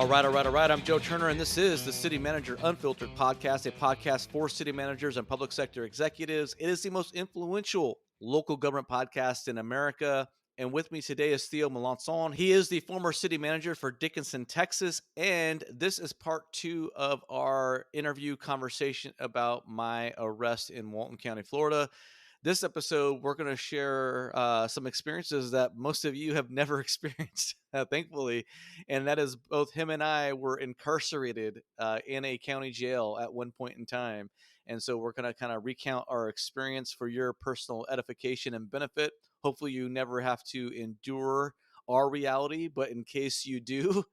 All right. I'm Joe Turner, and this is the City Manager Unfiltered podcast, a podcast for city managers and public sector executives. It is the most influential local government podcast in America. And with me today is Theo Melanson. He is the former city manager for Dickinson, Texas. And this is part 2 of our interview conversation about my arrest in Walton County, Florida. This episode, we're going to share some experiences that most of you have never experienced, thankfully. And that is both him and I were incarcerated in a county jail at one point in time. And so we're going to kind of recount our experience for your personal edification and benefit. Hopefully you never have to endure our reality, but in case you do,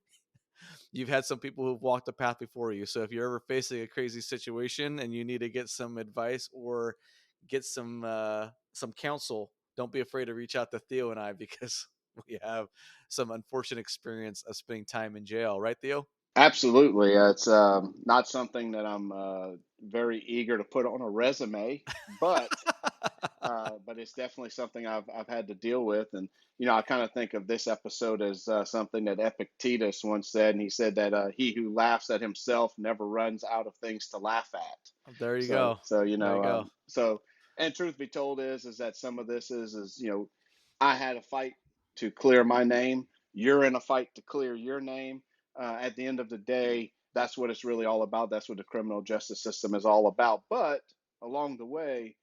you've had some people who've walked the path before you. So if you're ever facing a crazy situation and you need to get some advice or get some counsel, don't be afraid to reach out to Theo and I, because we have some unfortunate experience of spending time in jail. Right, Theo? Absolutely. It's not something that I'm very eager to put on a resume, but but it's definitely something I've had to deal with. And I kind of think of this episode as something that Epictetus once said, and he said that he who laughs at himself never runs out of things to laugh at. There you So go. so There you go. and truth be told is that some of this is I had a fight to clear my name. You're in a fight to clear your name. At the end of the day, that's what it's really all about. That's what the criminal justice system is all about. But along the way,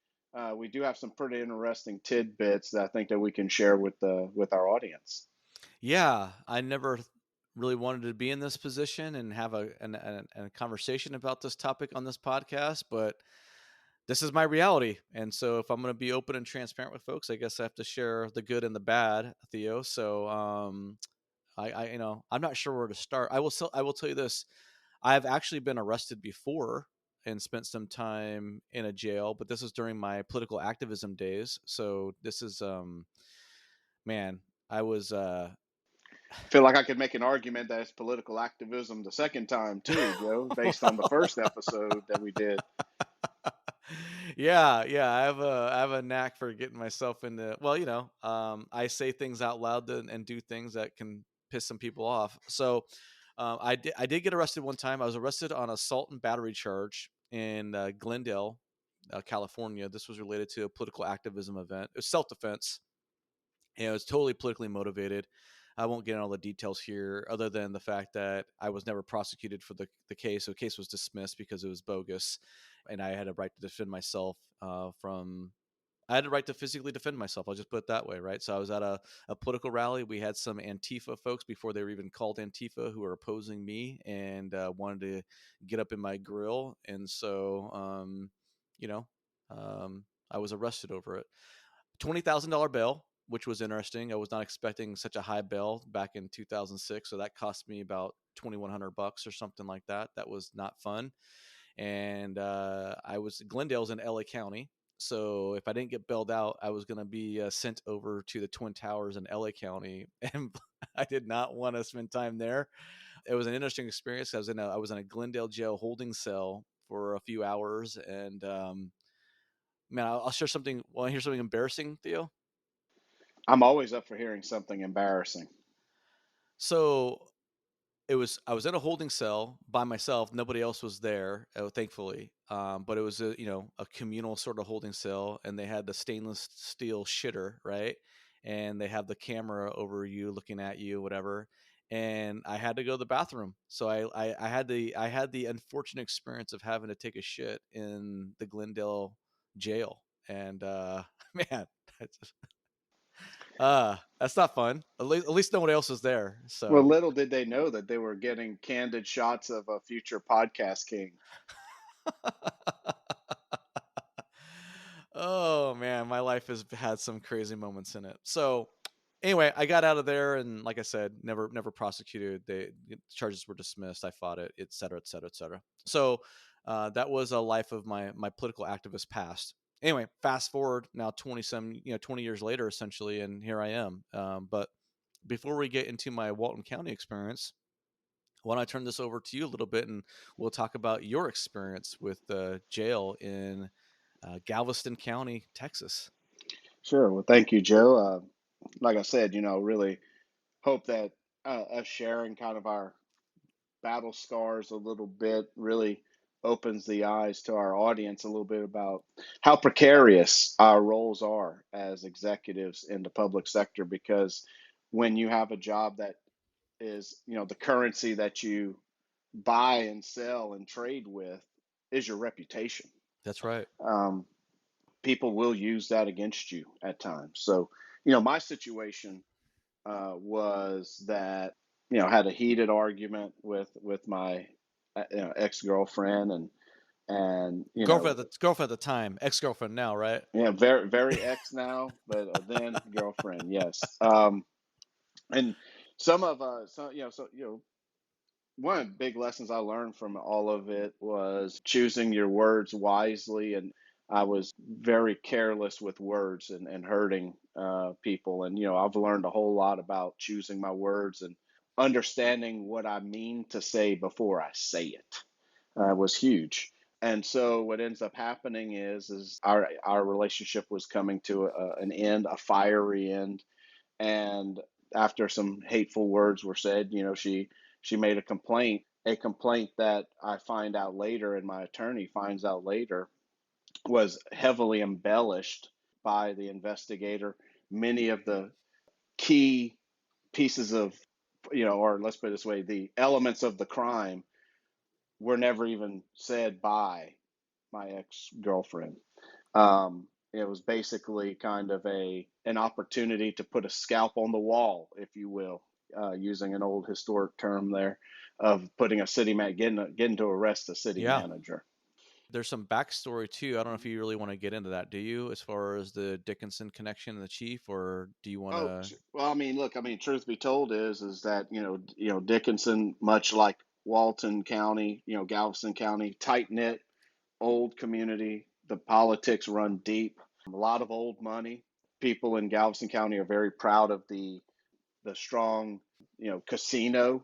we do have some pretty interesting tidbits that I think that we can share with our audience. Yeah, I never really wanted to be in this position and have a conversation about this topic on this podcast, but this is my reality. And so if I'm going to be open and transparent with folks, I guess I have to share the good and the bad, Theo. So I'm not sure where to start. I will tell you this. I've actually been arrested before and spent some time in a jail, but this is during my political activism days. So this is man, I was Feel like I could make an argument that it's political activism the second time too, Joe, based on the first episode that we did. yeah. I have a knack for getting myself into. Well, I say things out loud and do things that can piss some people off. So, I did get arrested one time. I was arrested on assault and battery charge in Glendale, California. This was related to a political activism event. It was self defense, and it was totally politically motivated. I won't get into all the details here, other than the fact that I was never prosecuted for the case. So the case was dismissed because it was bogus, and I had a right to defend myself from. I had a right to physically defend myself. I'll just put it that way, right? So I was at a political rally. We had some Antifa folks, before they were even called Antifa, who were opposing me and wanted to get up in my grill. And so, you know, I was arrested over it. $20,000 bail, which was interesting. I was not expecting such a high bail back in 2006, so that cost me about $2,100 or something like that. That was not fun. And Glendale's in LA County, so if I didn't get bailed out, I was going to be sent over to the Twin Towers in LA County, and I did not want to spend time there. It was an interesting experience. I was in a Glendale jail holding cell for a few hours, and man, I'll share something. Want to hear something embarrassing, Theo? I'm always up for hearing something embarrassing. So I was in a holding cell by myself. Nobody else was there, thankfully. But it was a communal sort of holding cell, and they had the stainless steel shitter, right? And they have the camera over you, looking at you, whatever. And I had to go to the bathroom, so I had the unfortunate experience of having to take a shit in the Glendale jail, and man, that's not fun. At least nobody else was there. Well, So, little did they know that they were getting candid shots of a future podcast king. oh man, my life has had some crazy moments in it. So, anyway, I got out of there, and like I said, never prosecuted. The charges were dismissed. I fought it, et cetera, et cetera, et cetera. So, that was a life of my political activist past. Anyway, fast forward now 20 years later, essentially, and here I am. But before we get into my Walton County experience, why don't I turn this over to you a little bit, and we'll talk about your experience with the jail in Galveston County, Texas. Sure. Well, thank you, Joe. Like I said, really hope that us sharing kind of our battle scars a little bit, really opens the eyes to our audience a little bit about how precarious our roles are as executives in the public sector. Because when you have a job that is, the currency that you buy and sell and trade with is your reputation. That's right. Um, People will use that against you at times. So, my situation was that had a heated argument with my ex girlfriend, and Girlfriend at the time, ex-girlfriend now, right? very very ex now, but then girlfriend, yes. And some of one of the big lessons I learned from all of it was choosing your words wisely. And I was very careless with words and hurting people. And, I've learned a whole lot about choosing my words and understanding what I mean to say before I say it was huge. And so what ends up happening is our relationship was coming to an end, a fiery end. And after some hateful words were said, she made a complaint that I find out later, and my attorney finds out later, was heavily embellished by the investigator. Many of the key pieces of, or let's put it this way, the elements of the crime were never even said by my ex-girlfriend. It was basically kind of an opportunity to put a scalp on the wall, if you will, using an old historic term there, of putting a city man getting to arrest a city Yeah. manager. There's some backstory too. I don't know if you really want to get into that, do you? As far as the Dickinson connection and the chief, or do you want Oh, to? well, I mean, look, I mean, truth be told is that, Dickinson, much like Walton County, Galveston County, tight knit, old community. The politics run deep. A lot of old money. People in Galveston County are very proud of the strong, casino,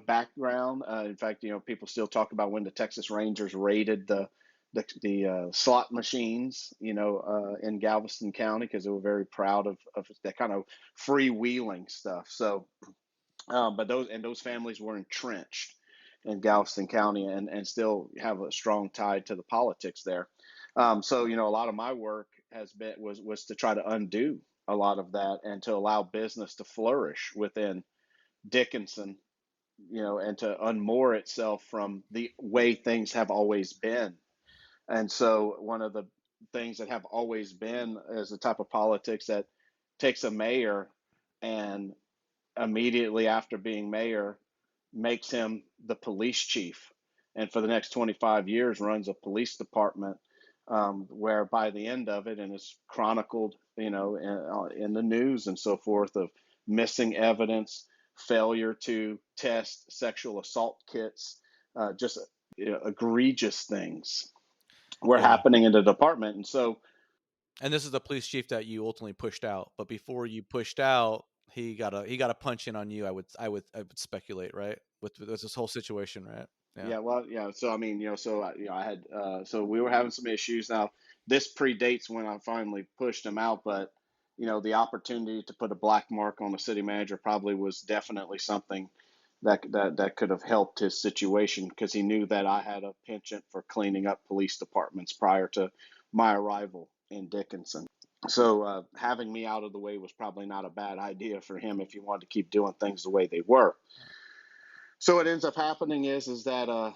background. In fact, people still talk about when the Texas Rangers raided the slot machines, in Galveston County, because they were very proud of that kind of freewheeling stuff. So, but those families were entrenched in Galveston County, and still have a strong tie to the politics there. So, a lot of my work was to try to undo a lot of that and to allow business to flourish within Dickinson, and to unmoor itself from the way things have always been. And so one of the things that have always been is the type of politics that takes a mayor and immediately after being mayor makes him the police chief, and for the next 25 years runs a police department, where by the end of it, and it's chronicled, in the news and so forth, of missing evidence, failure to test sexual assault kits, just egregious things were Yeah. happening in the department. And so, And this is the police chief that you ultimately pushed out. But before you pushed out, he got a punch in on you. I would speculate, right? With this whole situation, right? Yeah. yeah, well, yeah. So I mean, I had, so we were having some issues. Now, this predates when I finally pushed him out, but the opportunity to put a black mark on the city manager probably was definitely something that could have helped his situation, because he knew that I had a penchant for cleaning up police departments prior to my arrival in Dickinson. So having me out of the way was probably not a bad idea for him if he wanted to keep doing things the way they were. So what ends up happening is that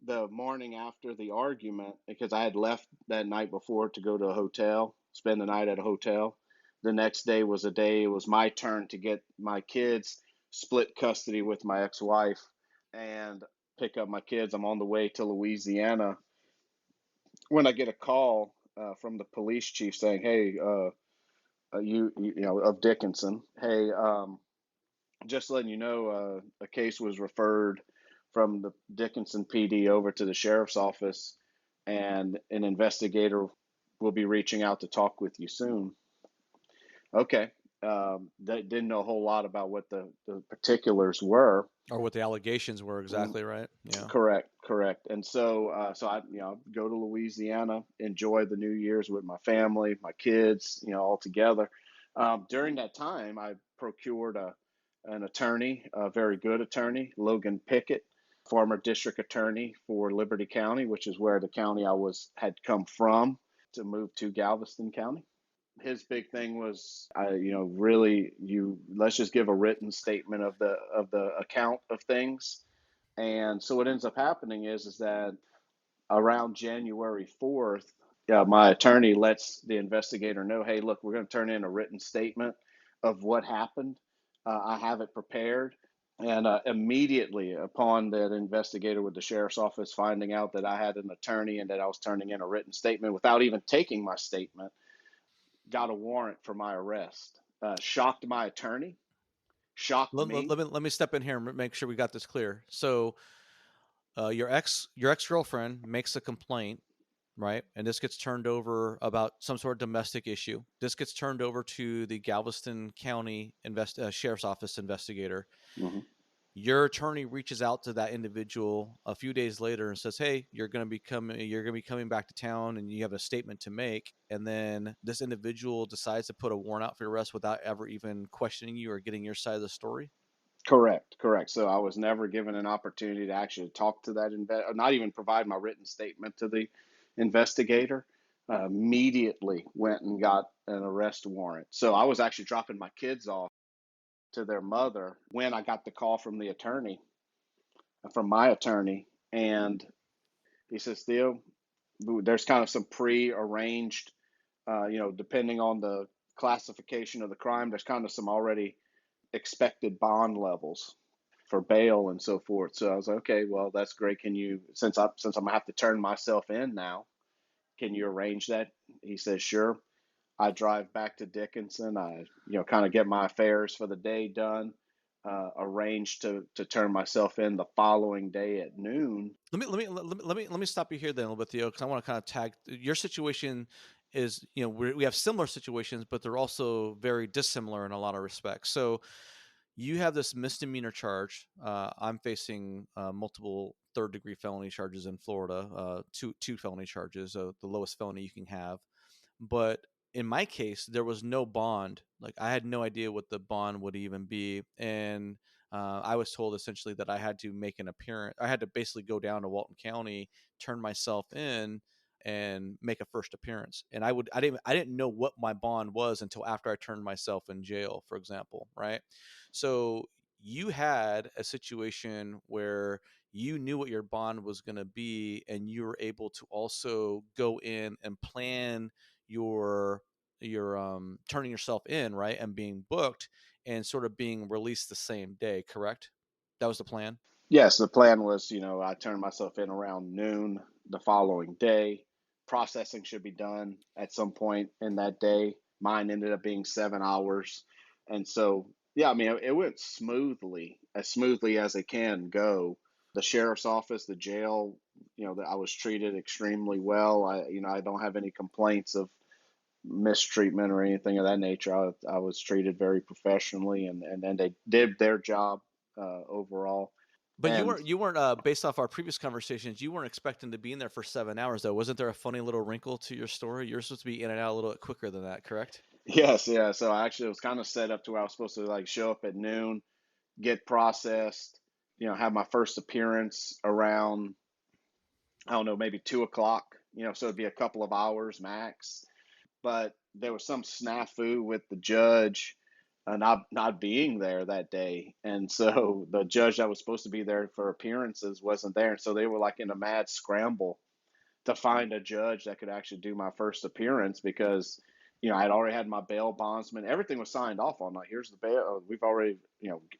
the morning after the argument, because I had left that night before to go to a hotel, spend the night at a hotel. The next day was a day, it was my turn to get my kids, split custody with my ex-wife, and pick up my kids. I'm on the way to Louisiana when I get a call from the police chief saying, "Hey, of Dickinson, hey, just letting you know, a case was referred from the Dickinson PD over to the sheriff's office, and an investigator will be reaching out to talk with you soon." Okay. They didn't know a whole lot about what the particulars were. Or what the allegations were Mm, exactly, right? Yeah. correct, correct. And so, so I, go to Louisiana, enjoy the New Year's with my family, my kids, all together. During that time, I procured an attorney, a very good attorney, Logan Pickett. former district attorney for Liberty County, which is where the county I was had come from to move to Galveston County. His big thing was, really, let's just give a written statement of the account of things. And so what ends up happening is that around January 4th, my attorney lets the investigator know, hey, look, we're going to turn in a written statement of what happened. I have it prepared. And immediately upon that investigator with the sheriff's office finding out that I had an attorney and that I was turning in a written statement without even taking my statement, got a warrant for my arrest. Shocked my attorney, shocked me. Let me step in here and make sure we got this clear. So, your ex girlfriend makes a complaint, right? And this gets turned over about some sort of domestic issue. This gets turned over to the Galveston County Sheriff's Office investigator. Mm-hmm. Your attorney reaches out to that individual a few days later and says, "Hey, you're going to be coming back to town, and you have a statement to make." And then this individual decides to put a warrant out for your arrest without ever even questioning you or getting your side of the story. Correct. So I was never given an opportunity to actually talk to that not even provide my written statement to the investigator. Immediately went and got an arrest warrant. So I was actually dropping my kids off to their mother when I got the call from my attorney, and he says, Theo, there's kind of some pre-arranged, depending on the classification of the crime, there's kind of some already expected bond levels for bail and so forth. So I was like, okay, well, that's great. Can you, since I'm gonna have to turn myself in now, can you arrange that? He says, sure. I drive back to Dickinson. I, kind of get my affairs for the day done. Arrange to turn myself in the following day at noon. Let me stop you here then a little bit, Theo, because I want to kind of tag your situation. Is we have similar situations, but they're also very dissimilar in a lot of respects. So you have this misdemeanor charge. I'm facing multiple third-degree felony charges in Florida, two felony charges, the lowest felony you can have. But in my case, there was no bond. Like, I had no idea what the bond would even be, and I was told essentially that I had to make an appearance. I had to basically go down to Walton County, turn myself in, and make a first appearance. And I didn't know what my bond was until after I turned myself in jail, for example, right? So you had a situation where you knew what your bond was going to be, and you were able to also go in and plan your turning yourself in, right, and being booked and sort of being released the same day, correct? That was the plan. Yes, the plan was, I turned myself in around noon the following day. Processing should be done at some point in that day. Mine ended up being 7 hours. And so, yeah, I mean, it went as smoothly as it can go. The sheriff's office, the jail, that I was treated extremely well. I don't have any complaints of mistreatment or anything of that nature. I was treated very professionally, and they did their job overall. But And you weren't based off our previous conversations, you weren't expecting to be in there for 7 hours, though. Wasn't there a funny little wrinkle to your story? You're supposed to be in and out a little bit quicker than that, correct? yes, yeah. So actually, it was kind of set up to where I was supposed to like show up at noon, get processed, have my first appearance around, I don't know, maybe 2 o'clock. So it'd be a couple of hours max. But there was some snafu with the judge not being there that day, and so the judge that was supposed to be there for appearances wasn't there, and so they were like in a mad scramble to find a judge that could actually do my first appearance because I had already had my bail bondsman. Everything was signed off on. Like, here's the bail. We've already,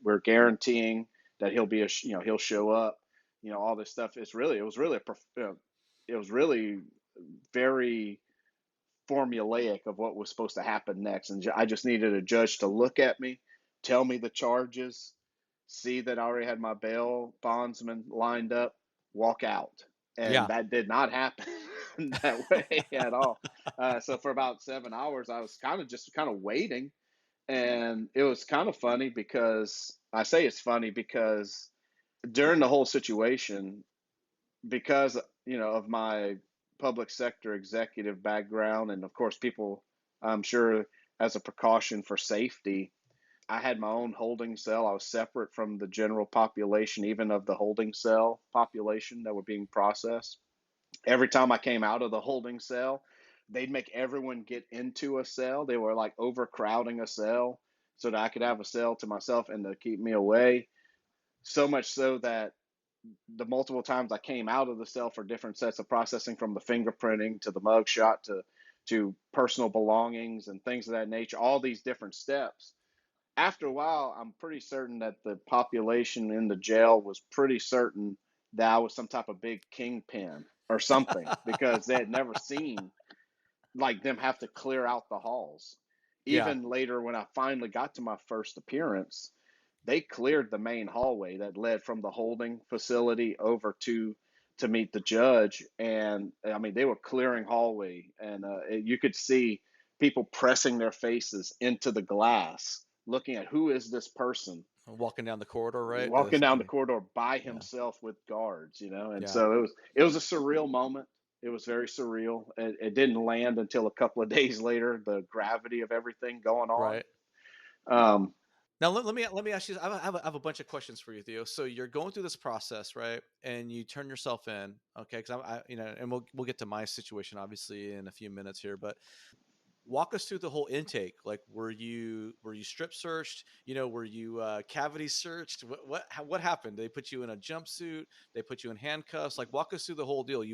we're guaranteeing that he'll be he'll show up. All this stuff. It was really very formulaic of what was supposed to happen next. And I just needed a judge to look at me, tell me the charges, see that I already had my bail bondsman lined up, walk out. And Yeah. that did not happen that way at all. So for about 7 hours, I was kind of waiting. And it was kind of funny because I say it's funny because during the whole situation, because of my public sector executive background, and of course people, I'm sure, as a precaution for safety, I had my own holding cell. I was separate from the general population, even of the holding cell population that were being processed. Every time I came out of the holding cell, they'd make everyone get into a cell. They were like overcrowding a cell so that I could have a cell to myself and to keep me away. So much so that the multiple times I came out of the cell for different sets of processing, from the fingerprinting to the mug shot to personal belongings and things of that nature, all these different steps. After a while, I'm pretty certain that the population in the jail was pretty certain that I was some type of big kingpin or something, because they had never seen like them have to clear out the halls. Yeah. Even later, when I finally got to my first appearance, they cleared the main hallway that led from the holding facility over to meet the judge. And I mean, they were clearing hallway, and you could see people pressing their faces into the glass, looking at who is this person Walking down the corridor, right? walking down the Okay. corridor by Yeah. himself with guards, you know. And Yeah. so it was a surreal moment. It was very surreal. It didn't land until a couple of days later, the gravity of everything going on. Right. Um, Now let me ask you. I have a bunch of questions for you, Theo. So you're going through this process, right? And you turn yourself in, okay? Because and we'll get to my situation obviously in a few minutes here. But walk us through the whole intake. Like, were you strip searched? Were you cavity searched? What happened? They put you in a jumpsuit. They put you in handcuffs. Like, walk us through the whole deal.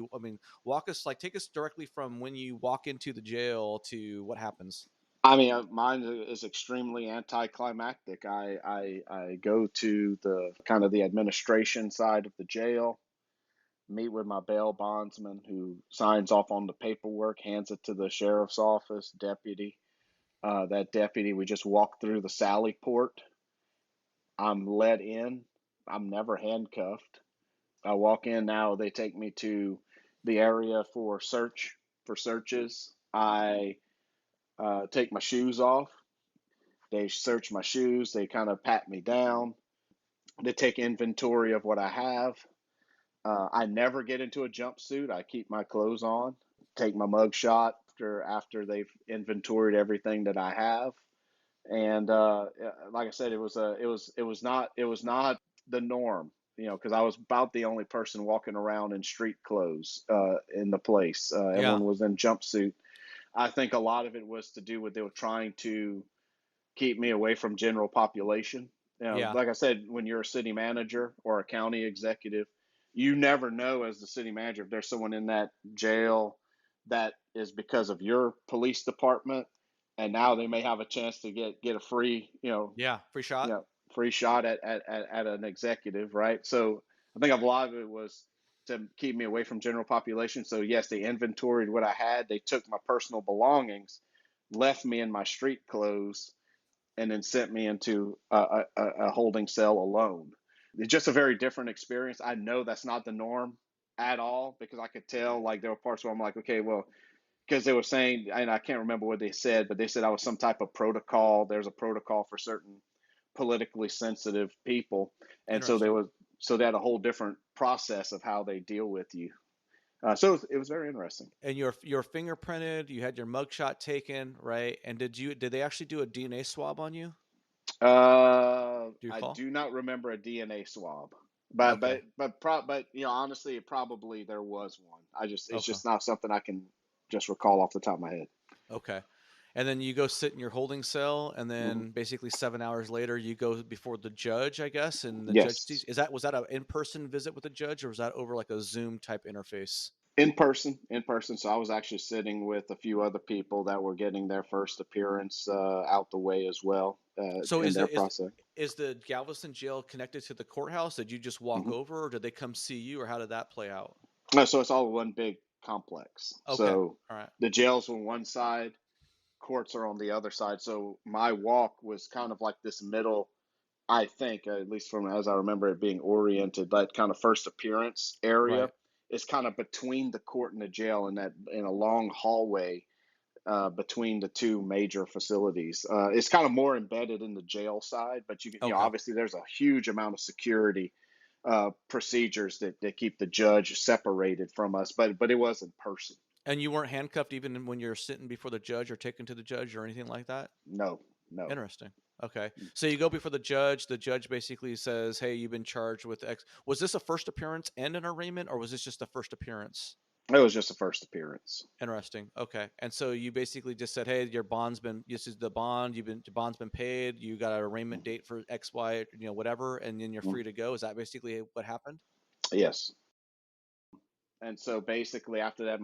Walk us, like, take us directly from when you walk into the jail to what happens. I mean, mine is extremely anticlimactic. I go to the kind of the administration side of the jail, meet with my bail bondsman, who signs off on the paperwork, hands it to the sheriff's office deputy. That deputy, we just walk through the Sally port. I'm let in. I'm never handcuffed. I walk in now. They take me to the area for searches. I take my shoes off. They search my shoes. They kind of pat me down. They take inventory of what I have. I never get into a jumpsuit. I keep my clothes on. Take my mug shot after they've inventoried everything that I have. And like I said, it was not the norm, because I was about the only person walking around in street clothes in the place. Yeah. Everyone was in jumpsuit. I think a lot of it was to do with they were trying to keep me away from general population. Yeah. Like I said, when you're a city manager or a county executive, you never know as the city manager if there's someone in that jail that is because of your police department, and now they may have a chance to get a free, Yeah. Free shot. free shot at an executive, right? So I think a lot of it was to keep me away from general population. So yes, they inventoried what I had. They took my personal belongings, left me in my street clothes, and then sent me into a holding cell alone. It's just a very different experience. I know that's not the norm at all, because I could tell, like, there were parts where I'm like, okay, well, because they were saying, and I can't remember what they said, but they said I was some type of protocol. There's a protocol for certain politically sensitive people, and Interesting. so they had a whole different process of how they deal with you. So it was very interesting. And you're fingerprinted. You had your mugshot taken, right? And did they actually do a DNA swab on you? Do you I recall? do not remember a DNA swab, but Okay. honestly, it probably there was one. It's Okay. just not something I can just recall off the top of my head. Okay. And then you go sit in your holding cell, and Hmm. then basically 7 hours later, you go before the judge, I guess, and the judge sees. Yes, Was that an in-person visit with the judge, or was that over like a Zoom type interface? in person. So I was actually sitting with a few other people that were getting their first appearance out the way as well So in is their the is process. is the Galveston jail connected to the courthouse? Did you just walk Hmm. over, or did they come see you, or how did that play out? So it's all one big complex. Okay. So All right. the jails on one side, courts are on the other side. So my walk was kind of like this middle, I think, at least from as I remember it being oriented, that kind of first appearance area Right. is kind of between the court and the jail, in a long hallway between the two major facilities. It's kind of more embedded in the jail side, but Okay. obviously there's a huge amount of security procedures that keep the judge separated from us, but it was in person. And you weren't handcuffed even when you're sitting before the judge or taken to the judge or anything like that? No, no. Interesting. Okay. So you go before the judge. The judge basically says, "Hey, you've been charged with X." Was this a first appearance and an arraignment, or was this just a first appearance? It was just a first appearance. Interesting. Okay. And so you basically just said, "Hey, your bond's been. This is the bond. Your bond's been paid. You got an arraignment date for X, Y, whatever, and then you're Mhm. free to go." Is that basically what happened? Yes. And so basically after that,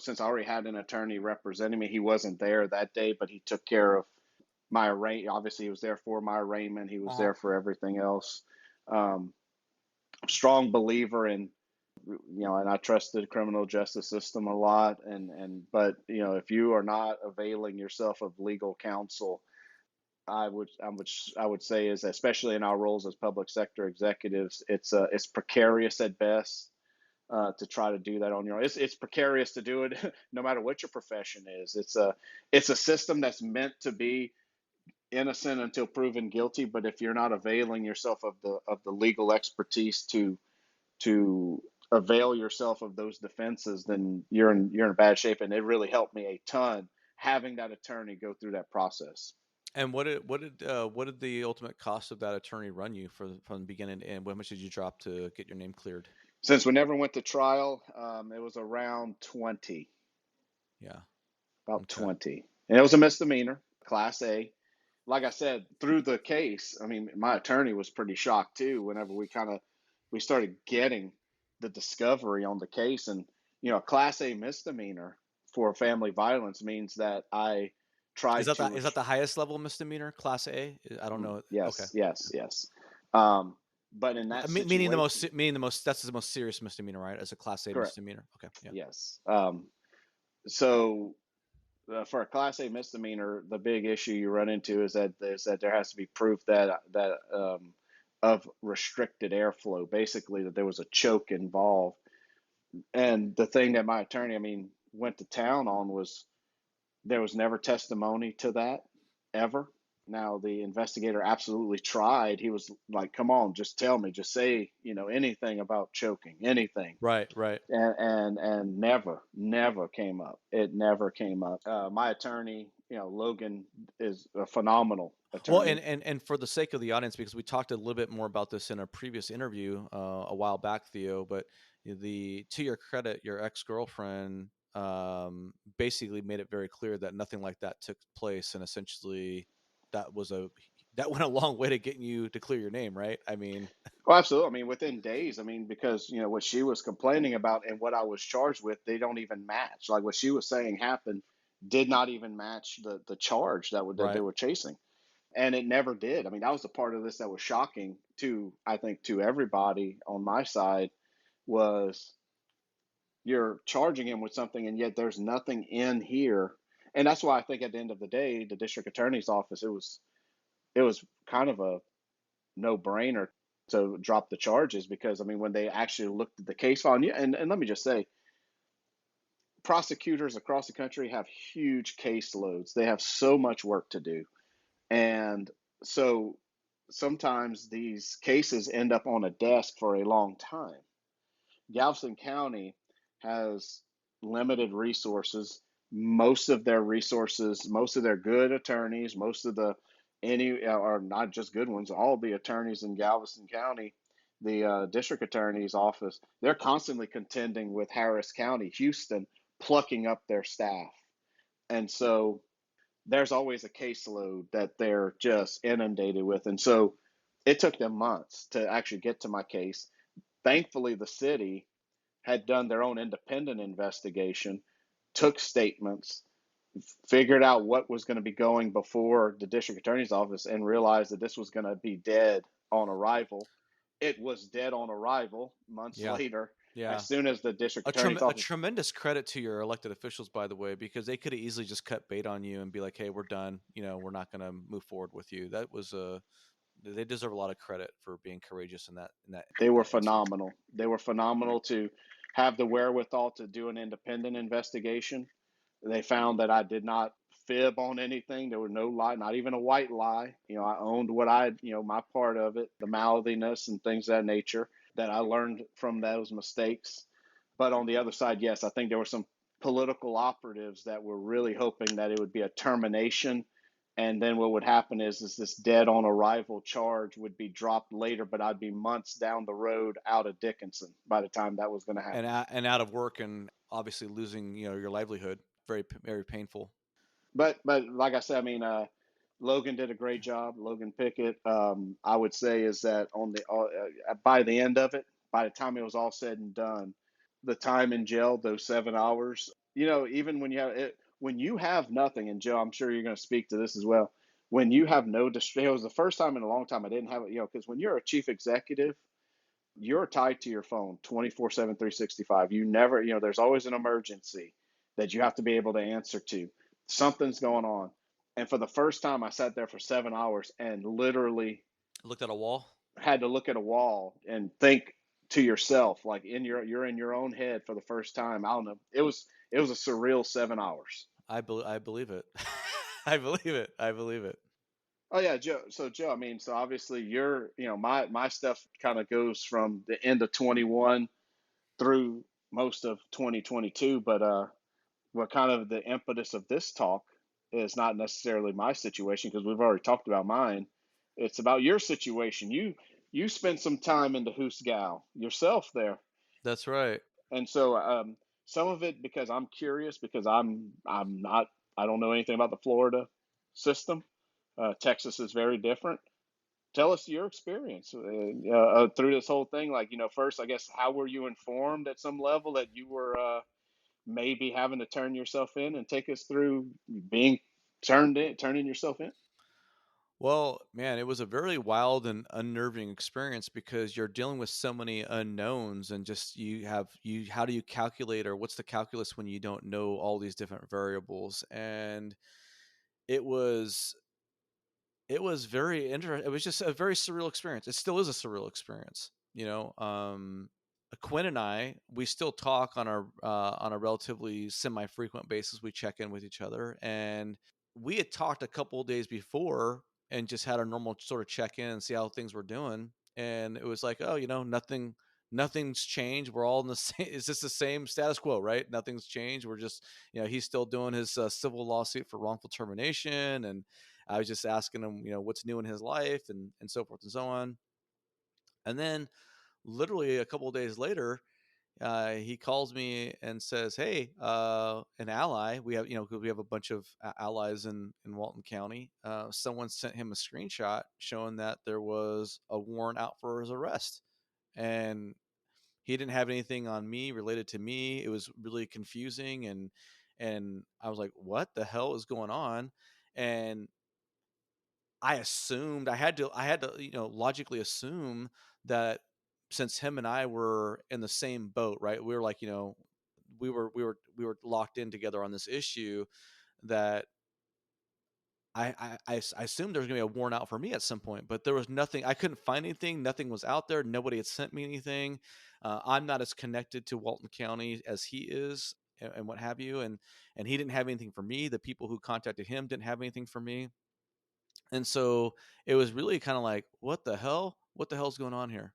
since I already had an attorney representing me, he wasn't there that day, but he took care of my arraign. Obviously, he was there for my arraignment. He was Uh-huh. there for everything else. Um, Strong believer in, and I trust the criminal justice system a lot. But if you are not availing yourself of legal counsel, I would say is, especially in our roles as public sector executives, it's precarious at best to try to do that on your own. It's precarious to do it no matter what your profession is. It's a system that's meant to be innocent until proven guilty. But if you're not availing yourself of the legal expertise to avail yourself of those defenses, then you're in bad shape. And it really helped me a ton having that attorney go through that process. And what did the ultimate cost of that attorney run you from the beginning to end? How much did you drop to get your name cleared? Since we never went to trial, it was around 20, Yeah. about Okay. 20, and it was a misdemeanor, Class A. Like I said, through the case, I mean, my attorney was pretty shocked too. Whenever we started getting the discovery on the case, and a Class A misdemeanor for family violence means that I Is tried that to the is that the highest level misdemeanor, Class A? I don't know. Okay. yes, yes, yes. Um, but in that Meaning the situation, most meaning the most that's the most serious misdemeanor, right? As a Class A correct, misdemeanor. Okay. Yeah. yes. So for a Class A misdemeanor, the big issue you run into is that there has to be proof that of restricted airflow, basically that there was a choke involved. And the thing that my attorney, I mean, went to town on was there was never testimony to that ever. Now the investigator absolutely tried. He was like, "Come on, just tell me, just say, anything about choking, anything." Right. Right. And never came up. It never came up. My attorney, Logan, is a phenomenal Well, attorney. and for the sake of the audience, because we talked a little bit more about this in a previous interview a while back, Theo, but to your credit, your ex-girlfriend basically made it very clear that nothing like that took place, and essentially that was a that went a long way to getting you to clear your name, right? I mean, Well, absolutely. I mean, within days. I mean, because what she was complaining about and what I was charged with, they don't even match. Like what she was saying happened did not even match the charge that they right. were chasing, and it never did. I mean, that was the part of this that was shocking to, I think, to everybody on my side, was you're charging him with something and yet there's nothing in here. And that's why I think at the end of the day, the district attorney's office, it was kind of a no-brainer to drop the charges, because I mean, when they actually looked at the case file, and let me just say, prosecutors across the country have huge caseloads. They have so much work to do. And so sometimes these cases end up on a desk for a long time. Galveston County has limited resources. Most of their good attorneys, most of the any are not just good ones. All the attorneys in Galveston County, the district attorney's office, they're constantly contending with Harris County, Houston, plucking up their staff, and so there's always a caseload that they're just inundated with, and so it took them months to actually get to my case. Thankfully, the city had done their own independent investigation, took statements, figured out what was going to be going before the district attorney's office, and realized that this was going to be dead on arrival. It was dead on arrival months Yeah. later, as Yeah. soon as the district attorney's A office. tremendous credit to your elected officials, by the way, because they could have easily just cut bait on you and be like, "Hey, we're done. We're not going to move forward with you." That was a They deserve a lot of credit for being courageous They were that instance. phenomenal. They were phenomenal to have the wherewithal to do an independent investigation. They found that I did not fib on anything. There was no lie, not even a white lie. I owned my part of it, the mouthiness and things of that nature that I learned from those mistakes. But on the other side, yes, I think there were some political operatives that were really hoping that it would be a termination And then what would happen is this dead on arrival charge would be dropped later, but I'd be months down the road out of Dickinson by the time that was going to happen. And out of work and obviously losing, your livelihood. Very painful. But like I said, I mean, Logan did a great job. Logan Pickett, I would say, is that on the by the end of it, by the time it was all said and done, the time in jail, those 7 hours, even when you have nothing, and Joe, I'm sure you're going to speak to this as well. When you have no distraction, it was the first time in a long time I didn't have it, because when you're a chief executive, you're tied to your phone 24/7, 365. You never, there's always an emergency that you have to be able to answer to. Something's going on. And for the first time, I sat there for 7 hours and literally Looked at a wall. had to look at a wall and think to yourself, like you're in your own head for the first time. I don't know. It was a surreal 7 hours. I believe it. I believe it. I believe it. Oh yeah, Joe. So Joe, I mean, so obviously my stuff kind of goes from the end of 21 through most of 2022. But what kind of the impetus of this talk is not necessarily my situation because we've already talked about mine. It's about your situation. You spent some time in the Hoosgow yourself there, That's right. and so some of it because I'm curious because I'm not I don't know anything about the Florida system. Texas is very different. Tell us your experience through this whole thing. Like, first, I guess, how were you informed at some level that you were maybe having to turn yourself in, and take us through being turning yourself in? Well, man, it was a very wild and unnerving experience because you're dealing with so many unknowns and just you how do you calculate or what's the calculus when you don't know all these different variables? And it was it was very interesting. It was just a very surreal experience. It still is a surreal experience, Quinn and we still talk on a relatively semi-frequent basis. We check in with each other, and we had talked a couple of days before and just had a normal sort of check in and see how things were doing. And it was like, oh, nothing's changed. We're all in the same. It's just the same status quo, right? Nothing's changed. We're just, he's still doing his civil lawsuit for wrongful termination, and I was just asking him, what's new in his life and so forth and so on. And then literally a couple of days later, he calls me and says, "Hey, an ally. We have, 'cause we have a bunch of allies in Walton County. Someone sent him a screenshot showing that there was a warrant out for his arrest, and he didn't have anything on me related to me. It was really confusing, and I was like, what the hell is going on?" And I assumed I had to, logically assume that since him and I were in the same boat, right? We were like, we were locked in together on this issue that I assumed there was gonna be a warrant out for me at some point, but there was nothing. I couldn't find anything. Nothing was out there. Nobody had sent me anything. I'm not as connected to Walton County as he is, and what have you. And he didn't have anything for me. The people who contacted him didn't have anything for me. And so it was really kind of like, what the hell? What the hell's going on here?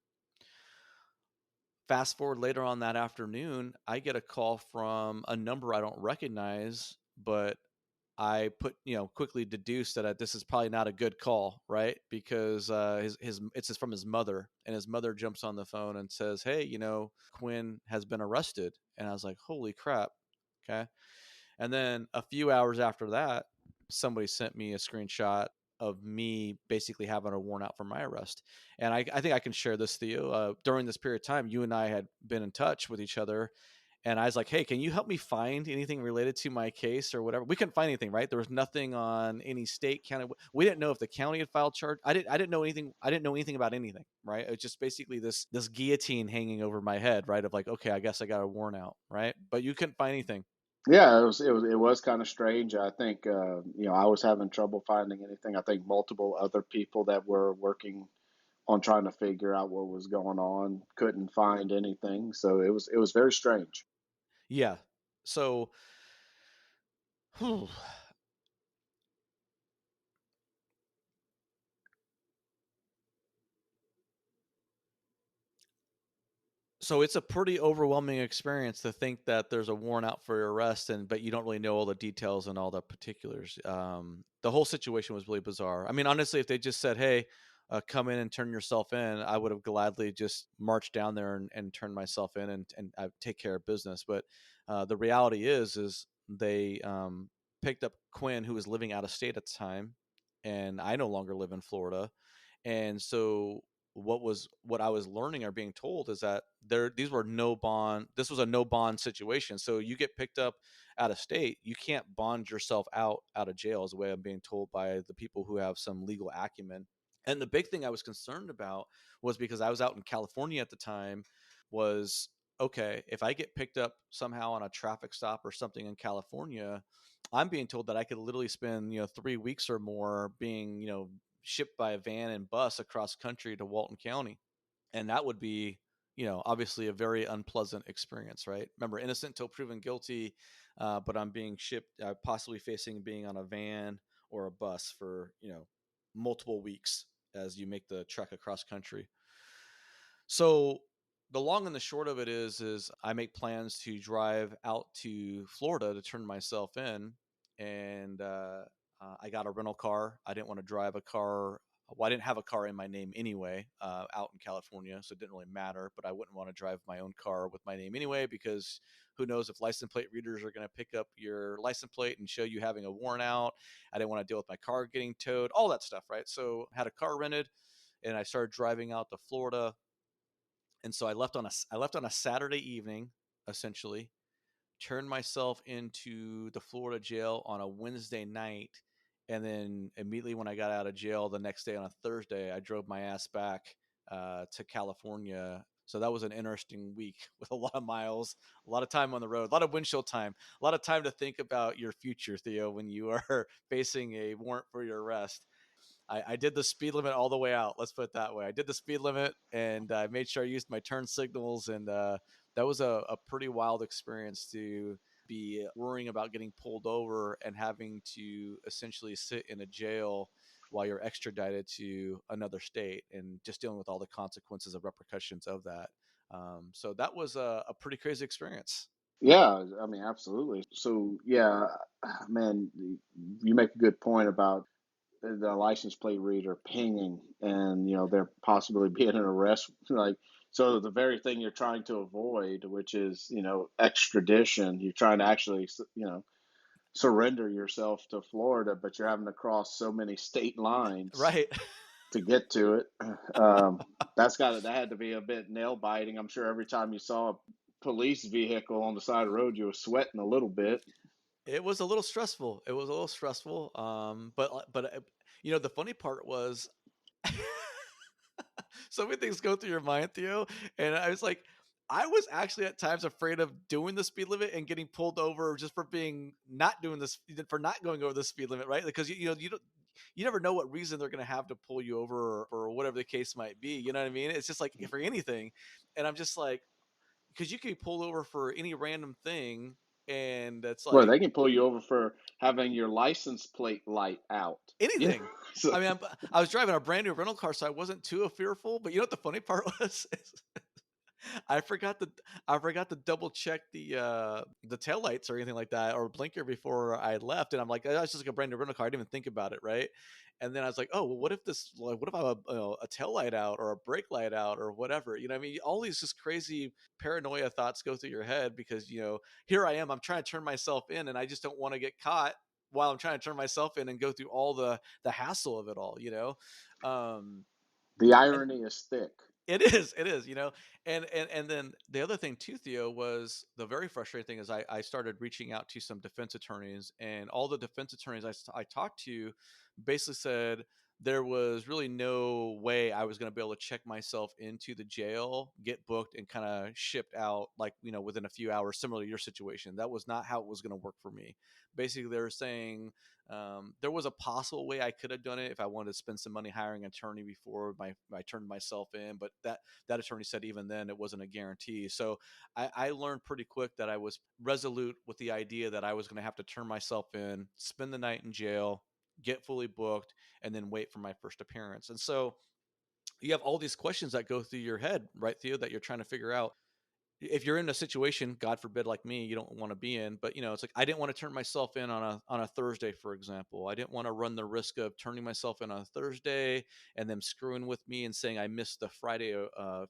Fast forward later on that afternoon, I get a call from a number I don't recognize, but I quickly deduced that this is probably not a good call, right? Because it's from his mother, and his mother jumps on the phone and says, "Hey, Quinn has been arrested." And I was like, "Holy crap!" Okay. And then a few hours after that, somebody sent me a screenshot of me basically having a warrant out for my arrest. And I think I can share this, Theo. During this period of time, you and I had been in touch with each other. And I was like, hey, can you help me find anything related to my case or whatever? We couldn't find anything, right? There was nothing on any state, county. We didn't know if the county had filed charge. I didn't know anything. I didn't know anything about anything, right? It was just basically this guillotine hanging over my head, right? Of like, okay, I guess I got a warrant out, right? But you couldn't find anything. Yeah, it was kind of strange. I think I was having trouble finding anything. I think multiple other people that were working on trying to figure out what was going on couldn't find anything. So it was very strange. Yeah. So, So it's a pretty overwhelming experience to think that there's a warrant out for your arrest, and but you don't really know all the details and all the particulars. The whole situation was really bizarre. I mean, honestly, if they just said, "Hey, come in and turn yourself in," I would have gladly just marched down there and turned myself in and I take care of business. But the reality is they picked up Quinn, who was living out of state at the time, and I no longer live in Florida, and so what I was learning or being told is that these were no bond this was a no bond situation. So you get picked up out of state, you can't bond yourself out of jail, is the way I'm being told by the people who have some legal acumen. And the big thing I was concerned about was because I was out in California at the time was, okay, if I get picked up somehow on a traffic stop or something in California, I'm being told that I could literally spend, 3 weeks or more being, shipped by a van and bus across country to Walton County. And that would be, obviously a very unpleasant experience, right? Remember, innocent till proven guilty, but I'm being shipped, possibly facing being on a van or a bus for, multiple weeks as you make the trek across country. So the long and the short of it is I make plans to drive out to Florida to turn myself in, and I got a rental car. I didn't want to drive a car. Well, I didn't have a car in my name anyway, out in California, so it didn't really matter. But I wouldn't want to drive my own car with my name anyway, because who knows if license plate readers are going to pick up your license plate and show you having a warrant out. I didn't want to deal with my car getting towed, all that stuff, right? So I had a car rented, and I started driving out to Florida. And so I left on a Saturday evening, essentially, turned myself into the Florida jail on a Wednesday night, and then immediately when I got out of jail the next day on a Thursday, I drove my ass back to California. So that was an interesting week with a lot of miles, a lot of time on the road, a lot of windshield time, a lot of time to think about your future, Theo, when you are facing a warrant for your arrest. I did the speed limit all the way out. Let's put it that way. I did the speed limit, and I made sure I used my turn signals. And that was a pretty wild experience to be worrying about getting pulled over and having to essentially sit in a jail while you're extradited to another state, and just dealing with all the consequences of repercussions of that. So that was a pretty crazy experience. Yeah, I mean, absolutely. So, yeah, man, you make a good point about the license plate reader pinging and, there possibly being an arrest. Like, so the very thing you're trying to avoid, which is, extradition, you're trying to actually, surrender yourself to Florida, but you're having to cross so many state lines Right. to get to it. That had to be a bit nail biting. I'm sure every time you saw a police vehicle on the side of the road, you were sweating a little bit. It was a little stressful. It was a little stressful. But the funny part was, so many things go through your mind, Theo. And I was like, I was actually at times afraid of doing the speed limit and getting pulled over just for being not doing this, for not going over the speed limit, right? Because you never know what reason they're going to have to pull you over, or whatever the case might be. You know what I mean? It's just like for anything, and I'm just like, because you can be pulled over for any random thing, and it's Well, like they can pull you over for having your license plate light out. You know, anything. so I mean, I was driving a brand new rental car, so I wasn't too fearful. But you know what the funny part was? I forgot to I forgot to double check the taillights or anything like that, or blinker, before I left. And I'm like, "Oh, it's just like a brand new rental car. I didn't even think about it, right?" And then I was like, oh, well, what if I have a tail light out or a brake light out or whatever? I mean, all these just crazy paranoia thoughts go through your head, because here I am, I'm trying to turn myself in, and I just don't want to get caught while I'm trying to turn myself in and go through all the hassle of it all. Um, the and irony is thick. it is, and then the other thing too, Theo, was the very frustrating thing is I started reaching out to some defense attorneys, and all the defense attorneys I talked to basically said there was really no way I was going to be able to check myself into the jail, get booked, and kind of shipped out, like, within a few hours, similar to your situation. That was not how it was going to work for me. Basically, they were saying there was a possible way I could have done it if I wanted to spend some money hiring an attorney before I turned myself in, but that attorney said even then it wasn't a guarantee. So I learned pretty quick that I was resolute with the idea that I was going to have to turn myself in, spend the night in jail, get fully booked, and then wait for my first appearance. And so you have all these questions that go through your head, right, Theo, that you're trying to figure out. if you're in a situation, God forbid, like me, you don't want to be in, but it's like I didn't want to turn myself in on a Thursday, for example. I didn't want to run the risk of turning myself in on a Thursday and them screwing with me and saying I missed the Friday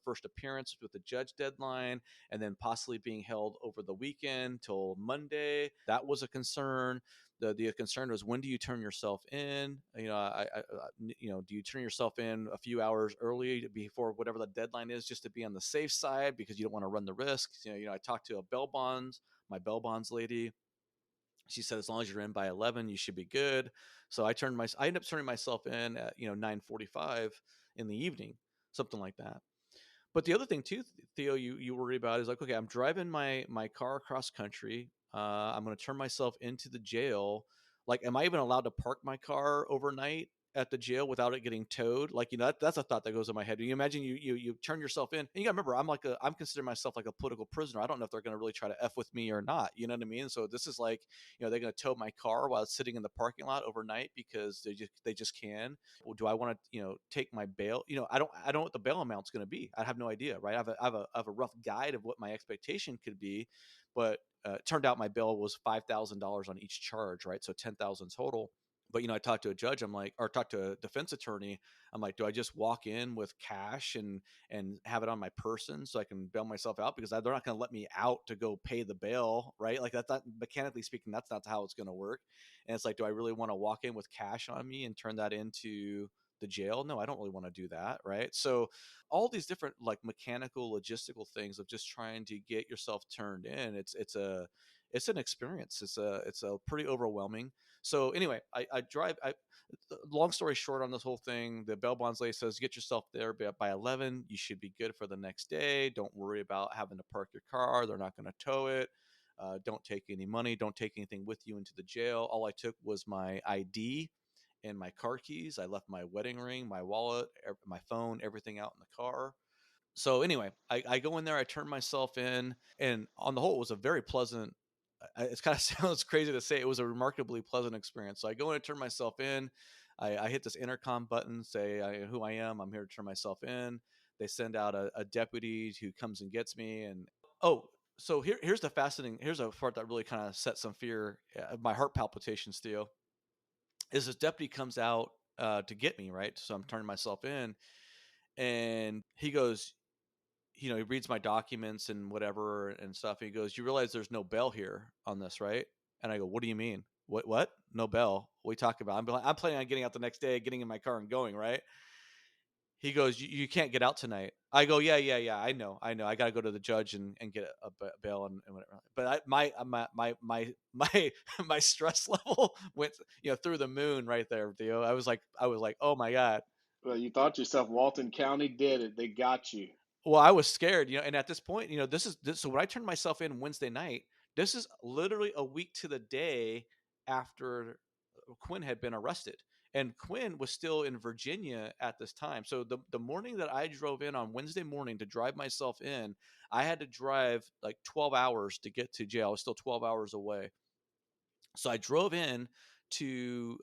first appearance with the judge deadline, and then possibly being held over the weekend till Monday. That was a concern. The concern was, when do you turn yourself in? Do you turn yourself in a few hours early before whatever the deadline is, just to be on the safe side because you don't want to run the risks? I talked to my bail bonds lady. She said as long as you're in by 11, you should be good. So I ended up turning myself in at 9:45 in the evening, something like that. But the other thing too, Theo, you worry about is like, okay, I'm driving my car across country. I'm going to turn myself into the jail. Like, am I even allowed to park my car overnight at the jail without it getting towed? Like, that's a thought that goes in my head. You imagine you turn yourself in, and you got to remember, I'm considering myself like a political prisoner. I don't know if they're going to really try to f with me or not. You know what I mean? So this is like, they're going to tow my car while it's sitting in the parking lot overnight because they just can. Well, do I want to take my bail? I don't know what the bail amount's going to be. I have no idea, right? I have a rough guide of what my expectation could be, but it turned out my bail was $5,000 on each charge, right? So 10,000 total. But I talked to a judge. I'm like, or talked to a defense attorney. I'm like, do I just walk in with cash and have it on my person so I can bail myself out? Because they're not going to let me out to go pay the bail, right? Like, that's not, mechanically speaking, that's not how it's going to work. And it's like, do I really want to walk in with cash on me and turn that into the jail? No, I don't really want to do that, right? So all these different like mechanical logistical things of just trying to get yourself turned in, it's an experience. It's a pretty overwhelming. So anyway, I drive. Long story short on this whole thing, the bail bonds lady says, get yourself there by 11. You should be good for the next day. Don't worry about having to park your car. They're not going to tow it. Don't take any money. Don't take anything with you into the jail. All I took was my ID and my car keys. I left my wedding ring, my wallet, my phone, everything out in the car. So anyway, I go in there, I turn myself in, and on the whole, it was a very pleasant. It kind of sounds crazy to say, it was a remarkably pleasant experience. So I go in and turn myself in. I hit this intercom button, say who I am. I'm here to turn myself in. They send out a deputy who comes and gets me. And oh, so here's the fascinating. Here's a part that really kind of set some fear, my heart palpitations, Theo. Is this deputy comes out to get me, right? So I'm turning myself in, and he goes, he reads my documents and whatever and stuff. And he goes, "You realize there's no bail here on this, right?" And I go, "What do you mean? What? No bail? What are we talking about? I'm planning on getting out the next day, getting in my car and going, right?" He goes, you can't get out tonight. I go, yeah, yeah, yeah. I know. I got to go to the judge and get a bail and whatever. But my my stress level went through the moon right there, Theo. I was like, oh my god. Well, you thought yourself, Walton County did it. They got you. Well, I was scared, and at this point, so when I turned myself in Wednesday night, this is literally a week to the day after Quinn had been arrested. And Quinn was still in Virginia at this time. So the morning that I drove in on Wednesday morning to drive myself in, I had to drive like 12 hours to get to jail. I was still 12 hours away. So I drove in to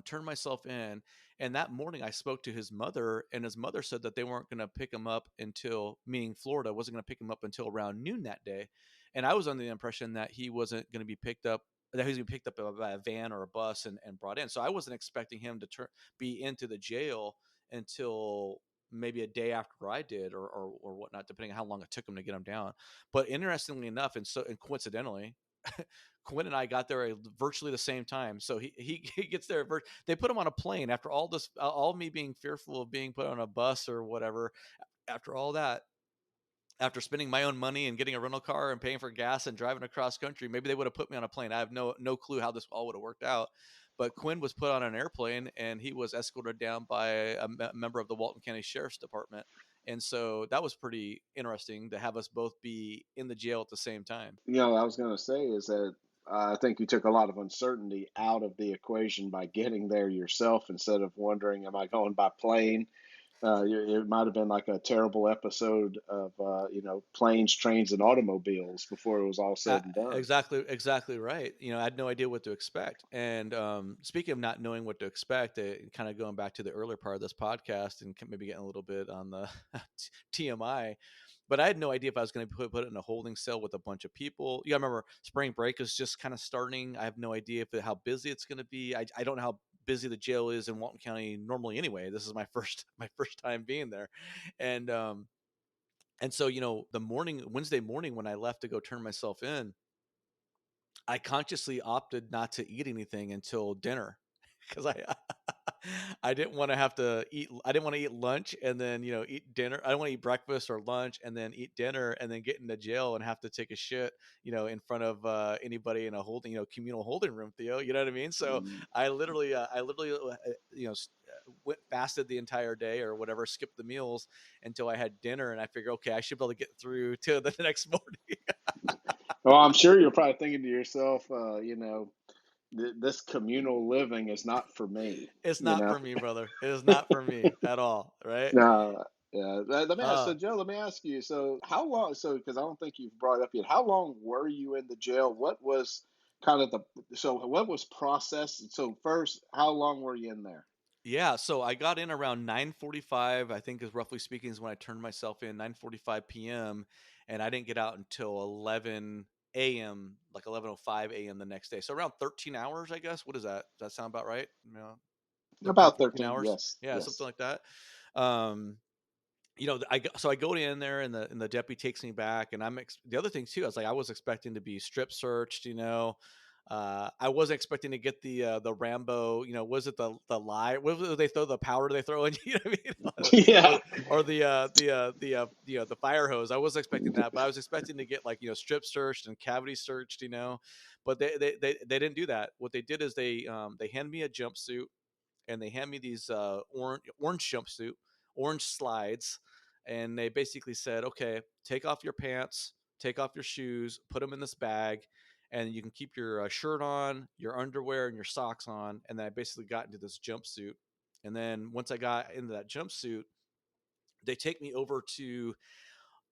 turn myself in. And that morning I spoke to his mother, and his mother said that they weren't going to pick him up until, meaning Florida wasn't going to pick him up until around noon that day. And I was under the impression that he wasn't going to be picked up, that he was going to be picked up by a van or a bus and brought in. So I wasn't expecting him to be into the jail until maybe a day after I did, or whatnot, depending on how long it took him to get him down. But interestingly enough, and coincidentally, Quinn and I got there at virtually the same time. So he gets there. They put him on a plane after all this, all me being fearful of being put on a bus or whatever. After all that, after spending my own money and getting a rental car and paying for gas and driving across country, maybe they would have put me on a plane. I have no clue how this all would have worked out. But Quinn was put on an airplane and he was escorted down by a member of the Walton County Sheriff's Department. And so that was pretty interesting to have us both be in the jail at the same time. I was going to say is that I think you took a lot of uncertainty out of the equation by getting there yourself instead of wondering, am I going by plane? It might have been like a terrible episode of, planes, trains, and automobiles before it was all said and done. Exactly right. I had no idea what to expect. And speaking of not knowing what to expect, kind of going back to the earlier part of this podcast and maybe getting a little bit on the TMI, but I had no idea if I was going to put it in a holding cell with a bunch of people. You gotta remember, spring break is just kind of starting. I have no idea if how busy it's going to be. I don't know how busy the jail is in Walton County normally. Anyway, this is my first my first time being there, and so the Wednesday morning when I left to go turn myself in, I consciously opted not to eat anything until dinner because I didn't want to have to eat. I didn't want to eat lunch and then eat dinner. I don't want to eat breakfast or lunch and then eat dinner and then get into jail and have to take a shit, in front of anybody in a holding, communal holding room, Theo. You know what I mean? So Mm. I literally, went fasted the entire day or whatever, skipped the meals until I had dinner, and I figured, okay, I should be able to get through to the next morning. Well, I'm sure you're probably thinking to yourself, this communal living is not for me. It's You not know. for me, brother. It is not for me at all. Right? No, yeah. Let me ask. Uh, So, Joe, let me ask you. So, how long? So, because I don't think you've brought it up yet. How long were you in the jail? What was kind of the? So, what was processed? So, first, how long were you in there? Yeah, so I got in around 9:45, I think is roughly speaking is when I turned myself in, 9:45 p.m. and I didn't get out until 11 a.m., like 11:05 a.m. the next day. So around 13 hours, I guess. What is that? Does that sound about right? 13, About 14 13. hours? Yes. Yeah, something Yes. like that. Um I go in there and the deputy takes me back, and the other thing too, I was expecting to be strip searched, I wasn't expecting to get the Rambo, was it the lie? What was it they throw the powder they throw in, you know what I mean? Yeah. Or the fire hose. I wasn't expecting that, but I was expecting to get like, strip searched and cavity searched, but they didn't do that. What they did is they hand me a jumpsuit and they hand me these orange jumpsuit, orange slides, and they basically said, "Okay, take off your pants, take off your shoes, put them in this bag, and you can keep your shirt on, your underwear, and your socks on." And then I basically got into this jumpsuit, and then once I got into that jumpsuit, they take me over to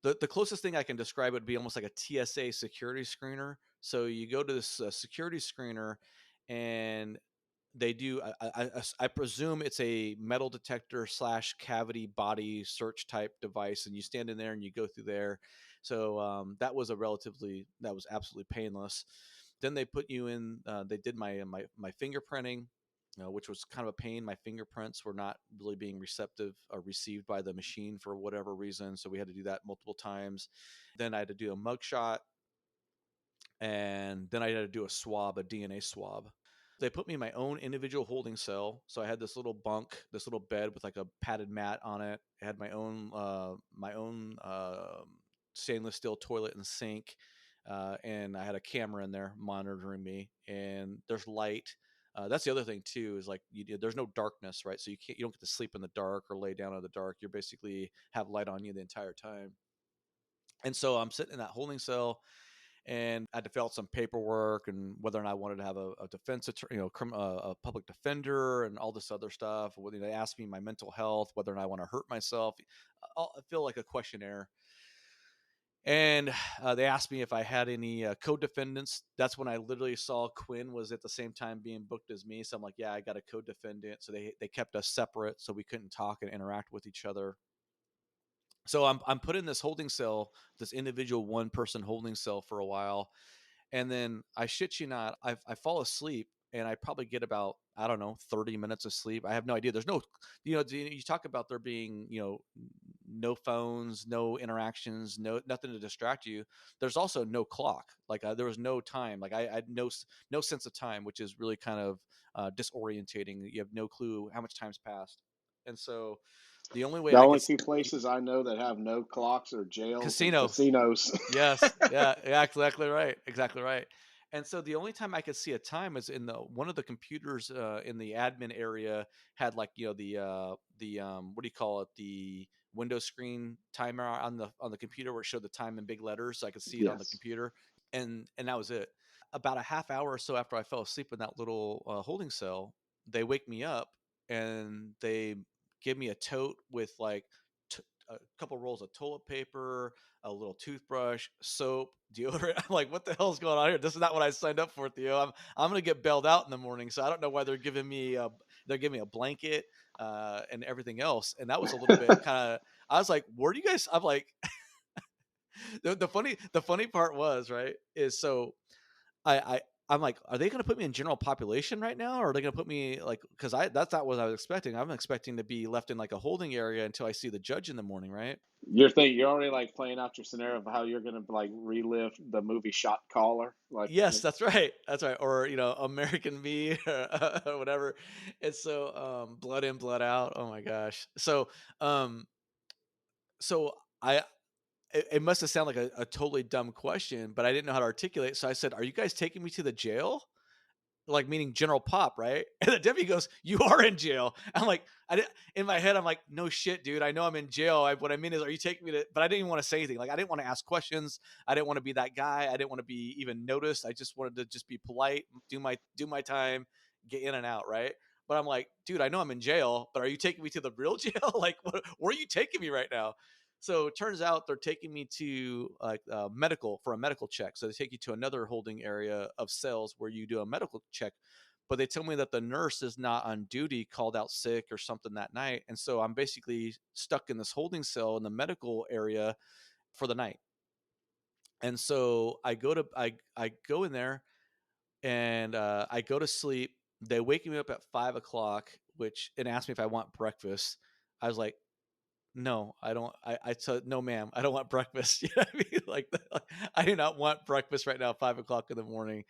the closest thing I can describe would be almost like a TSA security screener. So you go to this security screener, and they do. I presume it's a metal detector slash cavity body search type device, and you stand in there and you go through there. So that was absolutely painless. Then they put you in. They did my fingerprinting, which was kind of a pain. My fingerprints were not really being receptive or received by the machine for whatever reason, so we had to do that multiple times. Then I had to do a mugshot, and then I had to do a DNA swab. They put me in my own individual holding cell. So I had this little bunk, this little bed with like a padded mat on it. I had my own stainless steel toilet and sink, and I had a camera in there monitoring me. And there's light. That's the other thing too is like there's no darkness, right? So you don't get to sleep in the dark or lay down in the dark. You're basically have light on you the entire time. And so I'm sitting in that holding cell, and I had to fill out some paperwork and whether or not I wanted to have a defense attorney, a public defender, and all this other stuff. Whether they asked me my mental health, whether or not I want to hurt myself. I feel like a questionnaire. And they asked me if I had any co-defendants. That's when I literally saw Quinn was at the same time being booked as me. So I'm like, yeah, I got a co-defendant. So they kept us separate so we couldn't talk and interact with each other. So I'm put in this holding cell, this individual one person holding cell for a while, and then I shit you not, I fall asleep and I probably get about, I don't know, 30 minutes of sleep. I have no idea. There's no, you talk about there being, no phones, no interactions, nothing to distract you. There's also no clock. Like there was no time. Like I had no sense of time, which is really kind of disorientating. You have no clue how much time's passed. And so the only way The I only could two places I know that have no clocks are jails and casino. casinos. Yes. Yeah. Yeah. Exactly right. Exactly right. And so the only time I could see a time is in the one of the computers in the admin area had like the what do you call it, the window screen timer on the computer where it showed the time in big letters, so I could see it on the Yes. computer, and that was it. About a half hour or so after I fell asleep in that little holding cell, they wake me up and they give me a tote with like a couple rolls of toilet paper, a little toothbrush, soap, deodorant. I'm like, what the hell's going on here? This is not what I signed up for, Theo. I'm gonna get bailed out in the morning, so I don't know why they're giving me a blanket and everything else. And that was a little bit kind of. I was like, where do you guys? I'm like, The funny part was, right, is so I I I'm like, "Are they gonna put me in general population right now, or are they gonna put me, like?" Because that's not what I was expecting. I'm expecting to be left in, like, a holding area until I see the judge in the morning, right? You're already like playing out your scenario of how you're gonna like relive the movie Shot Caller. Like, Yes, that's right, or, American Me or whatever. It's so, Blood In, Blood Out, oh my gosh. Um so I it must have sounded like a totally dumb question, but I didn't know how to articulate, so I said, "Are you guys taking me to the jail?" Like, meaning General Pop, right? And the deputy goes, "You are in jail." I'm like, I didn't in my head, I'm like, "No shit, dude. I know I'm in jail. What I mean is, are you taking me to?" But I didn't even want to say anything. Like, I didn't want to ask questions. I didn't want to be that guy. I didn't want to be even noticed. I just wanted to just be polite, do my time, get in and out, right? But I'm like, dude, I know I'm in jail, but are you taking me to the real jail? Like, where are you taking me right now? So it turns out they're taking me to like medical for a medical check. So they take you to another holding area of cells where you do a medical check. But they tell me that the nurse is not on duty, called out sick or something that night. And so I'm basically stuck in this holding cell in the medical area for the night. And so I go in there and I go to sleep. They wake me up at 5 o'clock, which and ask me if I want breakfast. I was like, no, I don't. I said, no, ma'am, I don't want breakfast. You know what I mean? Like, I do not want breakfast right now, 5 o'clock in the morning,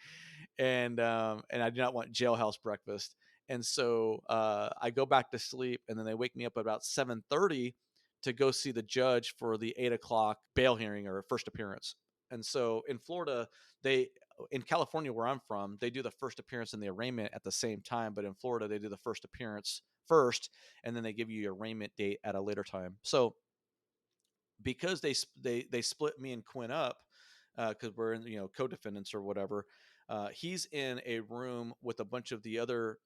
and I do not want jailhouse breakfast. And so I go back to sleep, and then they wake me up at about 7:30 to go see the judge for the 8 o'clock bail hearing or first appearance. And so in Florida, they in California where I'm from, they do the first appearance and the arraignment at the same time, but in Florida they do the first appearance first, and then they give you your arraignment date at a later time. So because they split me and Quinn up because we're in co-defendants or whatever. He's in a room with a bunch of the other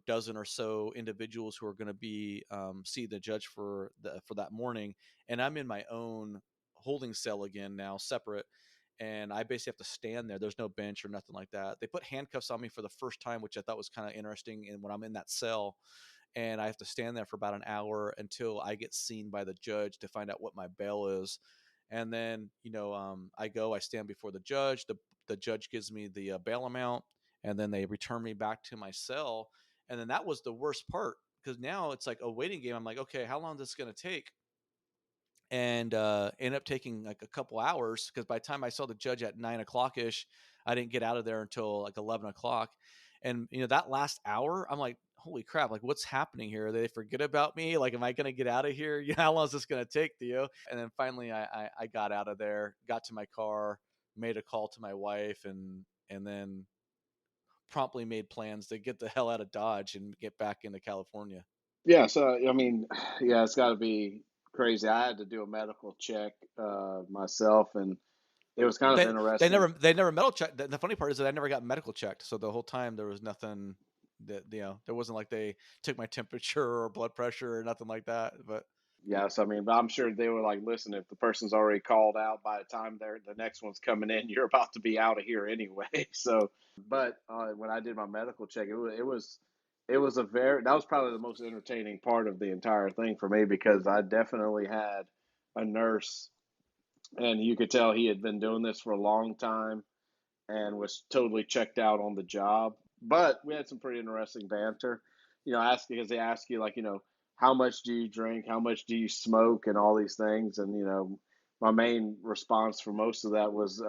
dozen or so individuals who are going to be see the judge for that morning, and I'm in my own holding cell again now, separate. And I basically have to stand there. There's no bench or nothing like that. They put handcuffs on me for the first time, which I thought was kind of interesting. And when I'm in that cell, and I have to stand there for about an hour until I get seen by the judge to find out what my bail is. And then, I stand before the judge. The judge gives me the bail amount, and then they return me back to my cell. And then that was the worst part because now it's like a waiting game. I'm like, okay, how long is this going to take? And ended up taking like a couple hours because by the time I saw the judge at 9 o'clock ish, I didn't get out of there until like 11 o'clock. And that last hour, I'm like, holy crap! Like, what's happening here? Did they forget about me? Like, am I gonna get out of here? How long is this gonna take, Theo? And then finally, I got out of there, got to my car, made a call to my wife, and then promptly made plans to get the hell out of Dodge and get back into California. yeah. So I mean, yeah, it's got to be crazy. I had to do a medical check myself, and it was kind of They interesting. never medical checked. The funny part is that I never got medical checked. So the whole time there was nothing that there wasn't like they took my temperature or blood pressure or nothing like that. But Yes, I mean, but I'm sure they were like, listen, if the person's already called out by the time the next one's coming in, you're about to be out of here anyway. So, but when I did my medical check, it was a very that was probably the most entertaining part of the entire thing for me because I definitely had a nurse, and you could tell he had been doing this for a long time and was totally checked out on the job. But we had some pretty interesting banter. Asking because they ask you like, how much do you drink, how much do you smoke, and all these things. And my main response for most of that was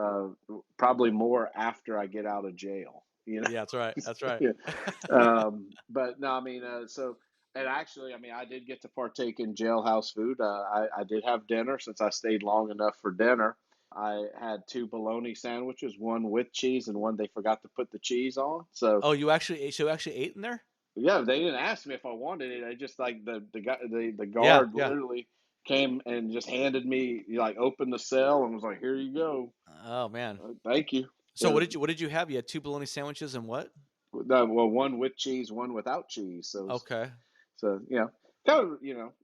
probably more after I get out of jail. yeah, that's right. That's right. Yeah. But no, I mean, so. And actually, I mean, I did get to partake in jailhouse food. I did have dinner since I stayed long enough for dinner. I had two bologna sandwiches, one with cheese and one they forgot to put the cheese on. So Oh, you actually ate in there? yeah, they didn't ask me if I wanted it. I just like the guy the Yeah, guard yeah. literally came and just handed me like opened the cell and was like, "Here you go, Oh man. thank you." So Yeah, what did you have? You had two bologna sandwiches and what? no, well, one with cheese, one without cheese. Okay. So kind of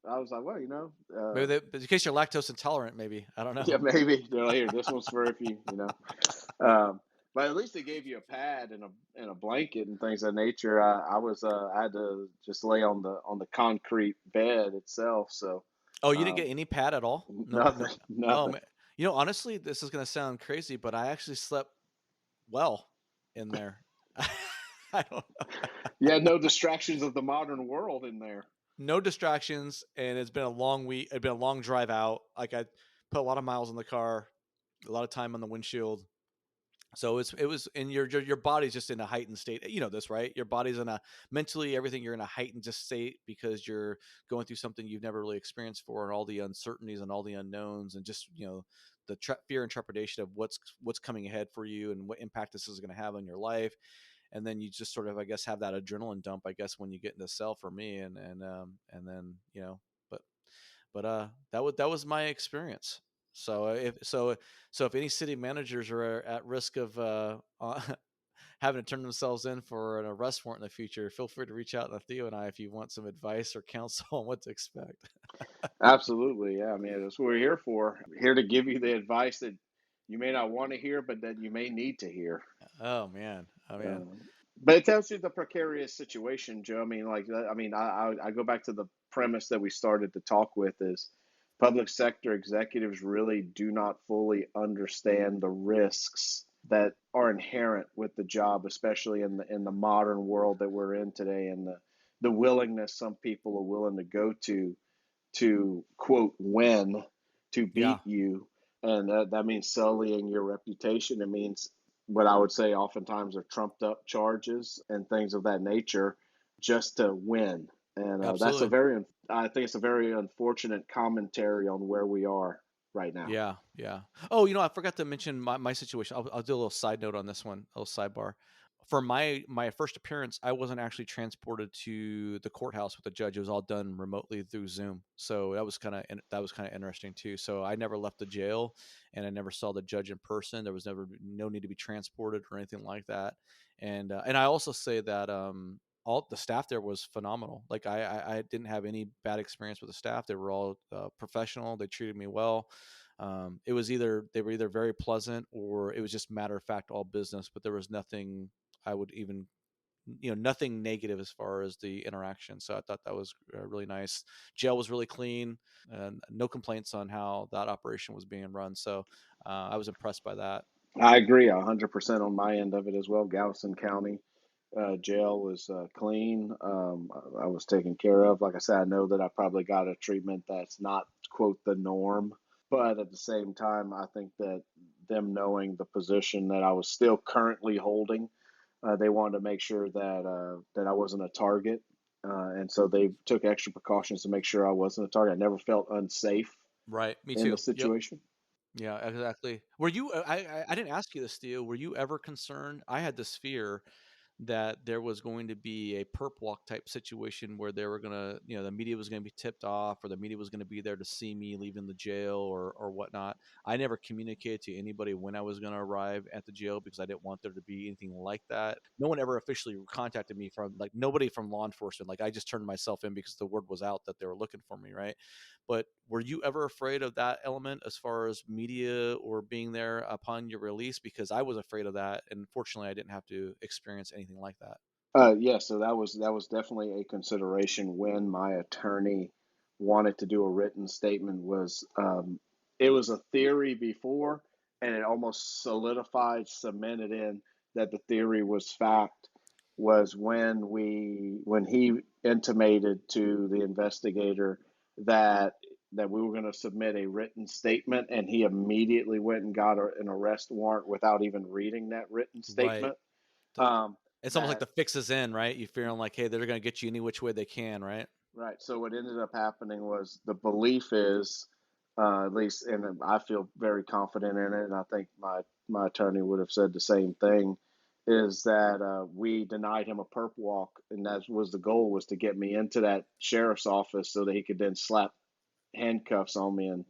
I was like, well, Maybe in case you're lactose intolerant, maybe. I don't yeah, know. maybe they're like, here, this one's for if Um, but at least they gave you a pad and a blanket and things of that nature. I had to just lay on the concrete bed itself. So Oh, you didn't um, get any pad at all? No, no. nothing, Oh nothing. man. Honestly, this is gonna sound crazy, but I actually slept well in there. I don't know. Yeah, no distractions of the modern world in there. No distractions, and it's been a long week. It's been a long drive out. Like, I put a lot of miles in the car, a lot of time on the windshield. So it was and your body's just in a heightened state. You know this, right? Your body's in a mentally everything you're in a heightened just state because you're going through something you've never really experienced before, and all the uncertainties and all the unknowns, and just the fear and trepidation of what's coming ahead for you and what impact this is going to have on your life. And then you just sort of, I guess, have that adrenaline dump, I guess, when you get into cell for me. And then but that was my experience. So if any city managers are at risk of having to turn themselves in for an arrest warrant in the future, feel free to reach out to Theo and I if you want some advice or counsel on what to expect. Absolutely, yeah. I mean, that's what we're here for. Here to give you the advice that you may not want to hear, but that you may need to hear. Oh man, oh man. Um, but it tells you the precarious situation, Joe. I mean, like, I mean, I go back to the premise that we started to talk with is public sector executives really do not fully understand the risks that are inherent with the job, especially in the modern world that we're in today, and the willingness some people are willing to go to quote win to Yeah, beat you, and that means sullying your reputation. It means what I would say oftentimes are trumped up charges and things of that nature just to win. And that's a absolutely. very, I think it's a very unfortunate commentary on where we are right now. Yeah, yeah. Oh, I forgot to mention my situation. I'll do a little side note on this one, a little sidebar. For my first appearance, I wasn't actually transported to the courthouse with the judge. It was all done remotely through Zoom. So that was kind of interesting too. So I never left the jail, and I never saw the judge in person. There was never no need to be transported or anything like that. And I also say that all the staff there was phenomenal. Like I didn't have any bad experience with the staff. They were all professional. They treated me well. It was either they were either very pleasant or it was just matter of fact all business, but there was nothing I would even nothing negative as far as the interaction. So I thought that was really nice. Jail was really clean, and no complaints on how that operation was being run. So I was impressed by that. I agree 100% on my end of it as well. Galveston County jail was clean. I was taken care of. Like I said, I know that I probably got a treatment that's not, quote, the norm. But at the same time, I think that them knowing the position that I was still currently holding, they wanted to make sure that I wasn't a target. And so they took extra precautions to make sure I wasn't a target. I never felt unsafe Right. Me in the too. Yep. situation. Yeah, exactly. Were you? I didn't ask you this, Theo. Were you ever concerned? I had this fear that there was going to be a perp walk type situation where they were gonna, the media was gonna be tipped off, or the media was gonna be there to see me leaving the jail or whatnot. I never communicated to anybody when I was gonna arrive at the jail because I didn't want there to be anything like that. No one ever officially contacted me from like nobody from law enforcement. Like I just turned myself in because the word was out that they were looking for me, right? But were you ever afraid of that element as far as media or being there upon your release? Because I was afraid of that, and fortunately, I didn't have to experience anything like that. Yeah, so that was definitely a consideration when my attorney wanted to do a written statement. It was a theory before, and it almost solidified, cemented in that the theory was fact. Was when he intimated to the investigator that that we were going to submit a written statement, and he immediately went and got an arrest warrant without even reading that written Right. statement. The- Um, It's almost like that the fix is in, right? You feeling like, hey, they're going to get you any which way they can, right? Right. So what ended up happening was the belief is, at least, and I feel very confident in it, and I think my attorney would have said the same thing, is that we denied him a perp walk, and that was the goal, was to get me into that sheriff's office so that he could then slap handcuffs on me and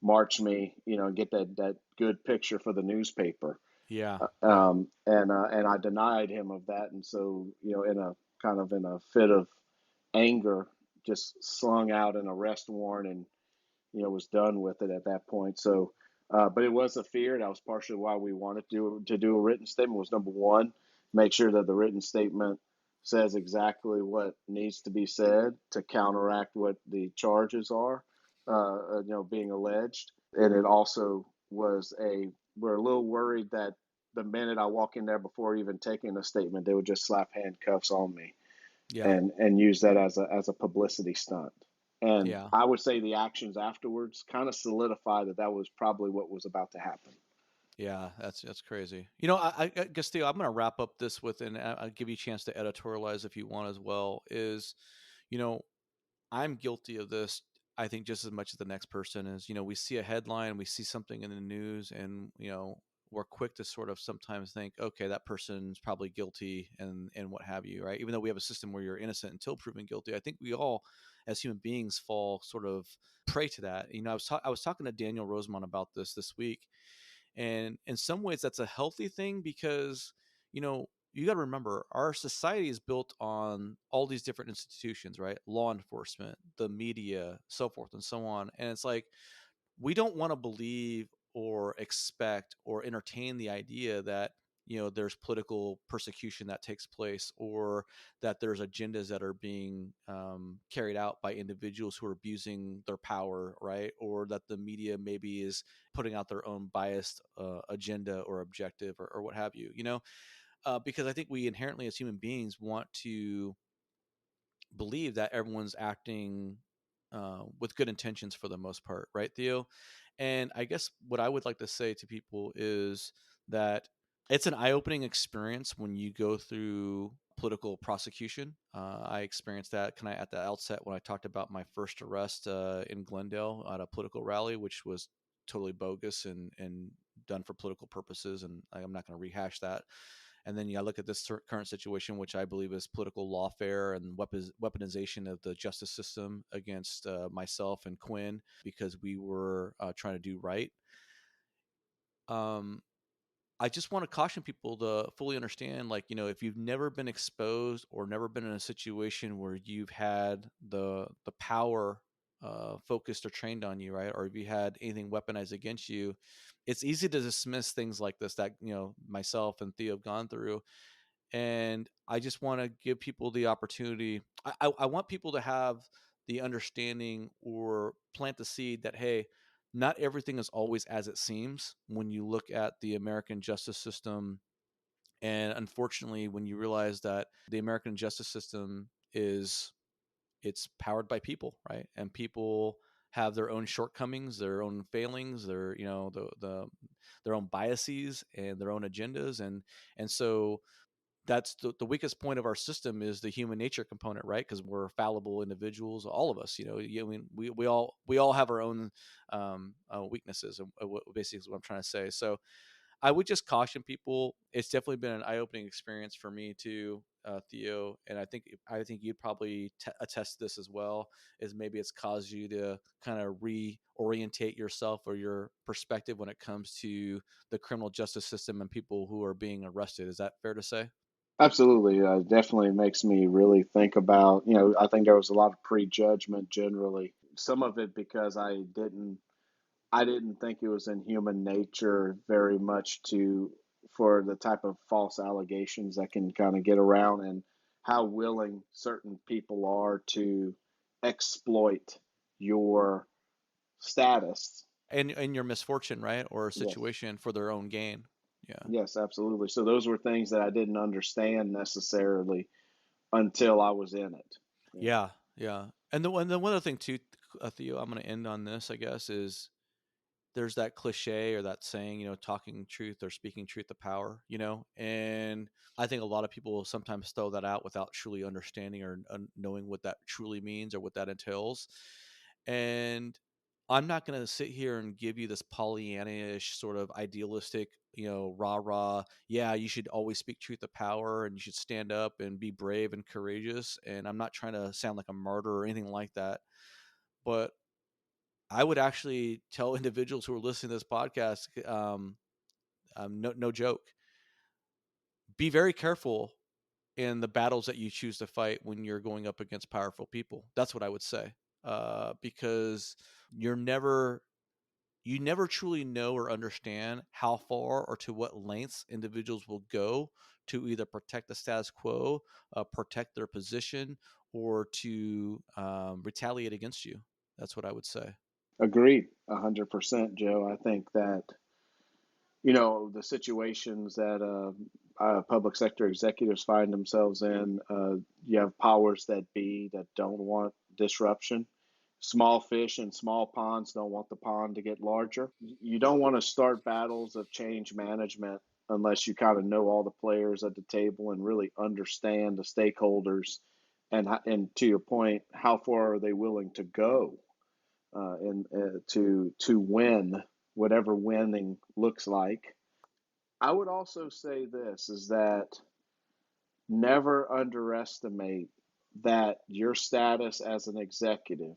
march me, and get that good picture for the newspaper. Yeah. Yeah. And I denied him of that, and so in a kind of in a fit of anger, just slung out an arrest warrant and was done with it at that point. So, but it was a fear. That was partially why we wanted to do a written statement. Was number one, make sure that the written statement says exactly what needs to be said to counteract what the charges are, being alleged, and it also was a we're a little worried that the minute I walk in there before even taking a statement, they would just slap handcuffs on me Yeah. and use that as a publicity stunt. And Yeah. I would say the actions afterwards kind of solidify that that was probably what was about to happen. Yeah, that's crazy. I guess Theo, I'm going to wrap up this with, and I'll give you a chance to editorialize if you want as well. Is you know, I'm guilty of this. I think just as much as the next person is. We see a headline, we see something in the news, and we're quick to sort of sometimes think, okay, that person's probably guilty, and what have you, right? Even though we have a system where you're innocent until proven guilty, I think we all, as human beings, fall sort of prey to that. I was talking to Daniel Rosemont about this week, and in some ways, that's a healthy thing because, you got to remember our society is built on all these different institutions, right? Law enforcement, the media, so forth and so on. And it's like, we don't want to believe or expect or entertain the idea that there's political persecution that takes place, or that there's agendas that are being carried out by individuals who are abusing their power, right? Or that the media maybe is putting out their own biased agenda or objective, or what have you, because I think we inherently as human beings want to believe that everyone's acting with good intentions for the most part, right, Theo? And I guess what I would like to say to people is that it's an eye-opening experience when you go through political prosecution. I experienced that kind of at the outset when I talked about my first arrest in Glendale at a political rally, which was totally bogus and done for political purposes, and I'm not going to rehash that. And then look at this current situation, which I believe is political lawfare and weaponization of the justice system against myself and Quinn because we were trying to do right. Um, I just want to caution people to fully understand, like, if you've never been exposed or never been in a situation where you've had the power focused or trained on you, right? Or if you had anything weaponized against you, it's easy to dismiss things like this that, myself and Theo have gone through. And I just want to give people the opportunity. I want people to have the understanding or plant the seed that, hey, not everything is always as it seems when you look at the American justice system. And unfortunately, when you realize that the American justice system it's powered by people, right? And people have their own shortcomings, their own failings, their their own biases and their own agendas, and so that's the weakest point of our system is the human nature component, right? Because we're fallible individuals, all of us. I mean, we all have our own weaknesses, and basically is what I'm trying to say. So I would just caution people. It's definitely been an eye-opening experience for me too, Theo, and I think you'd probably attest to this as well. Is maybe it's caused you to kind of reorientate yourself or your perspective when it comes to the criminal justice system and people who are being arrested. Is that fair to say? Absolutely, definitely makes me really think about. I think there was a lot of prejudgment generally. Some of it because I didn't think it was in human nature very much to for the type of false allegations that can kind of get around and how willing certain people are to exploit your status. And your misfortune, right, or a Yes. situation for their own gain. Yeah, Yes, absolutely. So those were things that I didn't understand necessarily until I was in it. Yeah. yeah, yeah. And the one other thing too, Theo, I'm going to end on this, I guess, is there's that cliche or that saying, talking truth or speaking truth to power, and I think a lot of people sometimes throw that out without truly understanding or knowing what that truly means or what that entails. And I'm not going to sit here and give you this Pollyanna-ish sort of idealistic, rah rah. Yeah, you should always speak truth to power, and you should stand up and be brave and courageous. And I'm not trying to sound like a martyr or anything like that, but I would actually tell individuals who are listening to this podcast, no joke, be very careful in the battles that you choose to fight when you're going up against powerful people. That's what I would say, because you're never you never truly know or understand how far or to what lengths individuals will go to either protect the status quo, protect their position, or to retaliate against you. That's what I would say. Agreed, 100%, Joe. I think that. The situations that public sector executives find themselves in. You have powers that be that don't want disruption. Small fish in small ponds don't want the pond to get larger. You don't want to start battles of change management unless you kind of know all the players at the table and really understand the stakeholders, and to your point, how far are they willing to go, and to win whatever winning looks like. I would also say this is that never underestimate that your status as an executive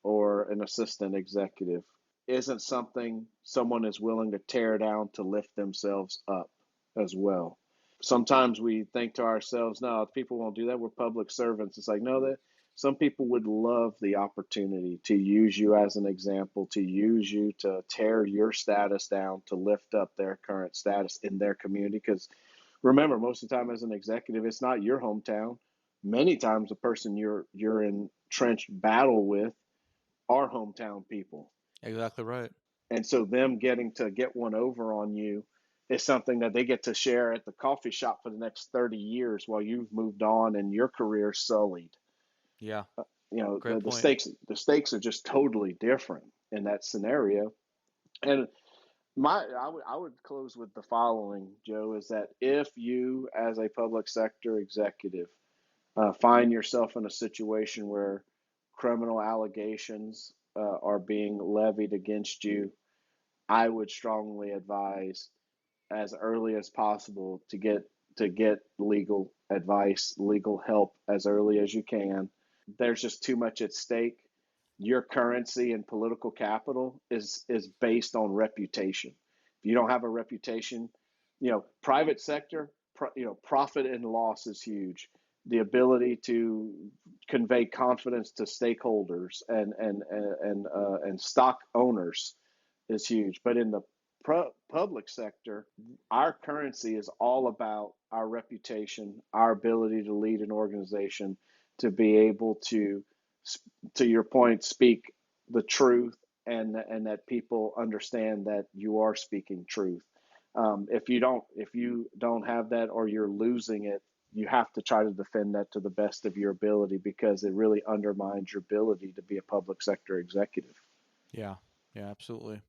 or an assistant executive isn't something someone is willing to tear down to lift themselves up as well. Sometimes we think to ourselves, no, people won't do that. We're public servants. It's like, no, that some people would love the opportunity to use you as an example, to use you to tear your status down, to lift up their current status in their community. Because remember, most of the time as an executive, it's not your hometown. Many times the person you're in trenched battle with are hometown people. Exactly right. And so them getting to get one over on you is something that they get to share at the coffee shop for the next 30 years while you've moved on and your career sullied. Yeah. The, Great the point. stakes are just totally different in that scenario. And I would close with the following, Joe, is that if you as a public sector executive find yourself in a situation where criminal allegations are being levied against you, I would strongly advise as early as possible to get legal advice, legal help as early as you can. There's just too much at stake. Your currency and political capital is based on reputation. If you don't have a reputation, private sector, profit and loss is huge. The ability to convey confidence to stakeholders and stock owners is huge. But in the public sector, our currency is all about our reputation, our ability to lead an organization, to be able to your point, speak the truth, and that people understand that you are speaking truth. If you don't have that, or you're losing it, you have to try to defend that to the best of your ability, because it really undermines your ability to be a public sector executive. Yeah. Yeah, absolutely.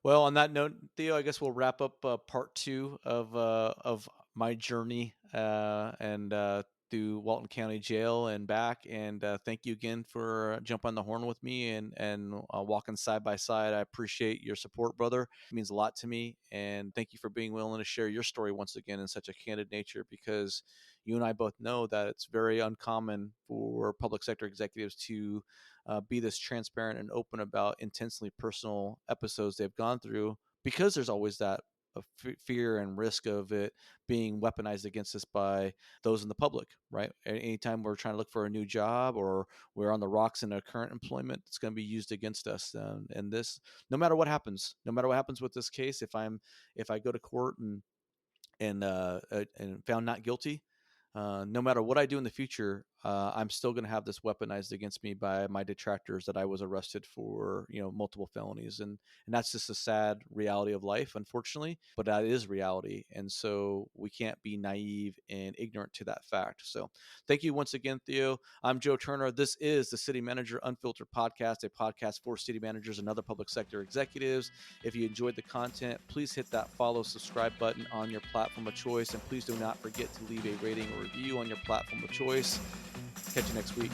Well, on that note, Theo, I guess we'll wrap up part two of my journey and through Walton County Jail and back. And thank you again for jumping on the horn with me and walking side by side. I appreciate your support, brother. It means a lot to me. And thank you for being willing to share your story once again in such a candid nature, because you and I both know that it's very uncommon for public sector executives to be this transparent and open about intensely personal episodes they've gone through, because there's always that fear and risk of it being weaponized against us by those in the public, right? Anytime we're trying to look for a new job, or we're on the rocks in a current employment, it's going to be used against us. And this, no matter what happens with this case, if I go to court and found not guilty, no matter what I do in the future, I'm still going to have this weaponized against me by my detractors that I was arrested for, multiple felonies, and that's just a sad reality of life, unfortunately. But that is reality, and so we can't be naive and ignorant to that fact. So, thank you once again, Theo. I'm Joe Turner. This is the City Manager Unfiltered Podcast, a podcast for city managers and other public sector executives. If you enjoyed the content, please hit that follow, subscribe button on your platform of choice. And please do not forget to leave a rating or review on your platform of choice. Catch you next week.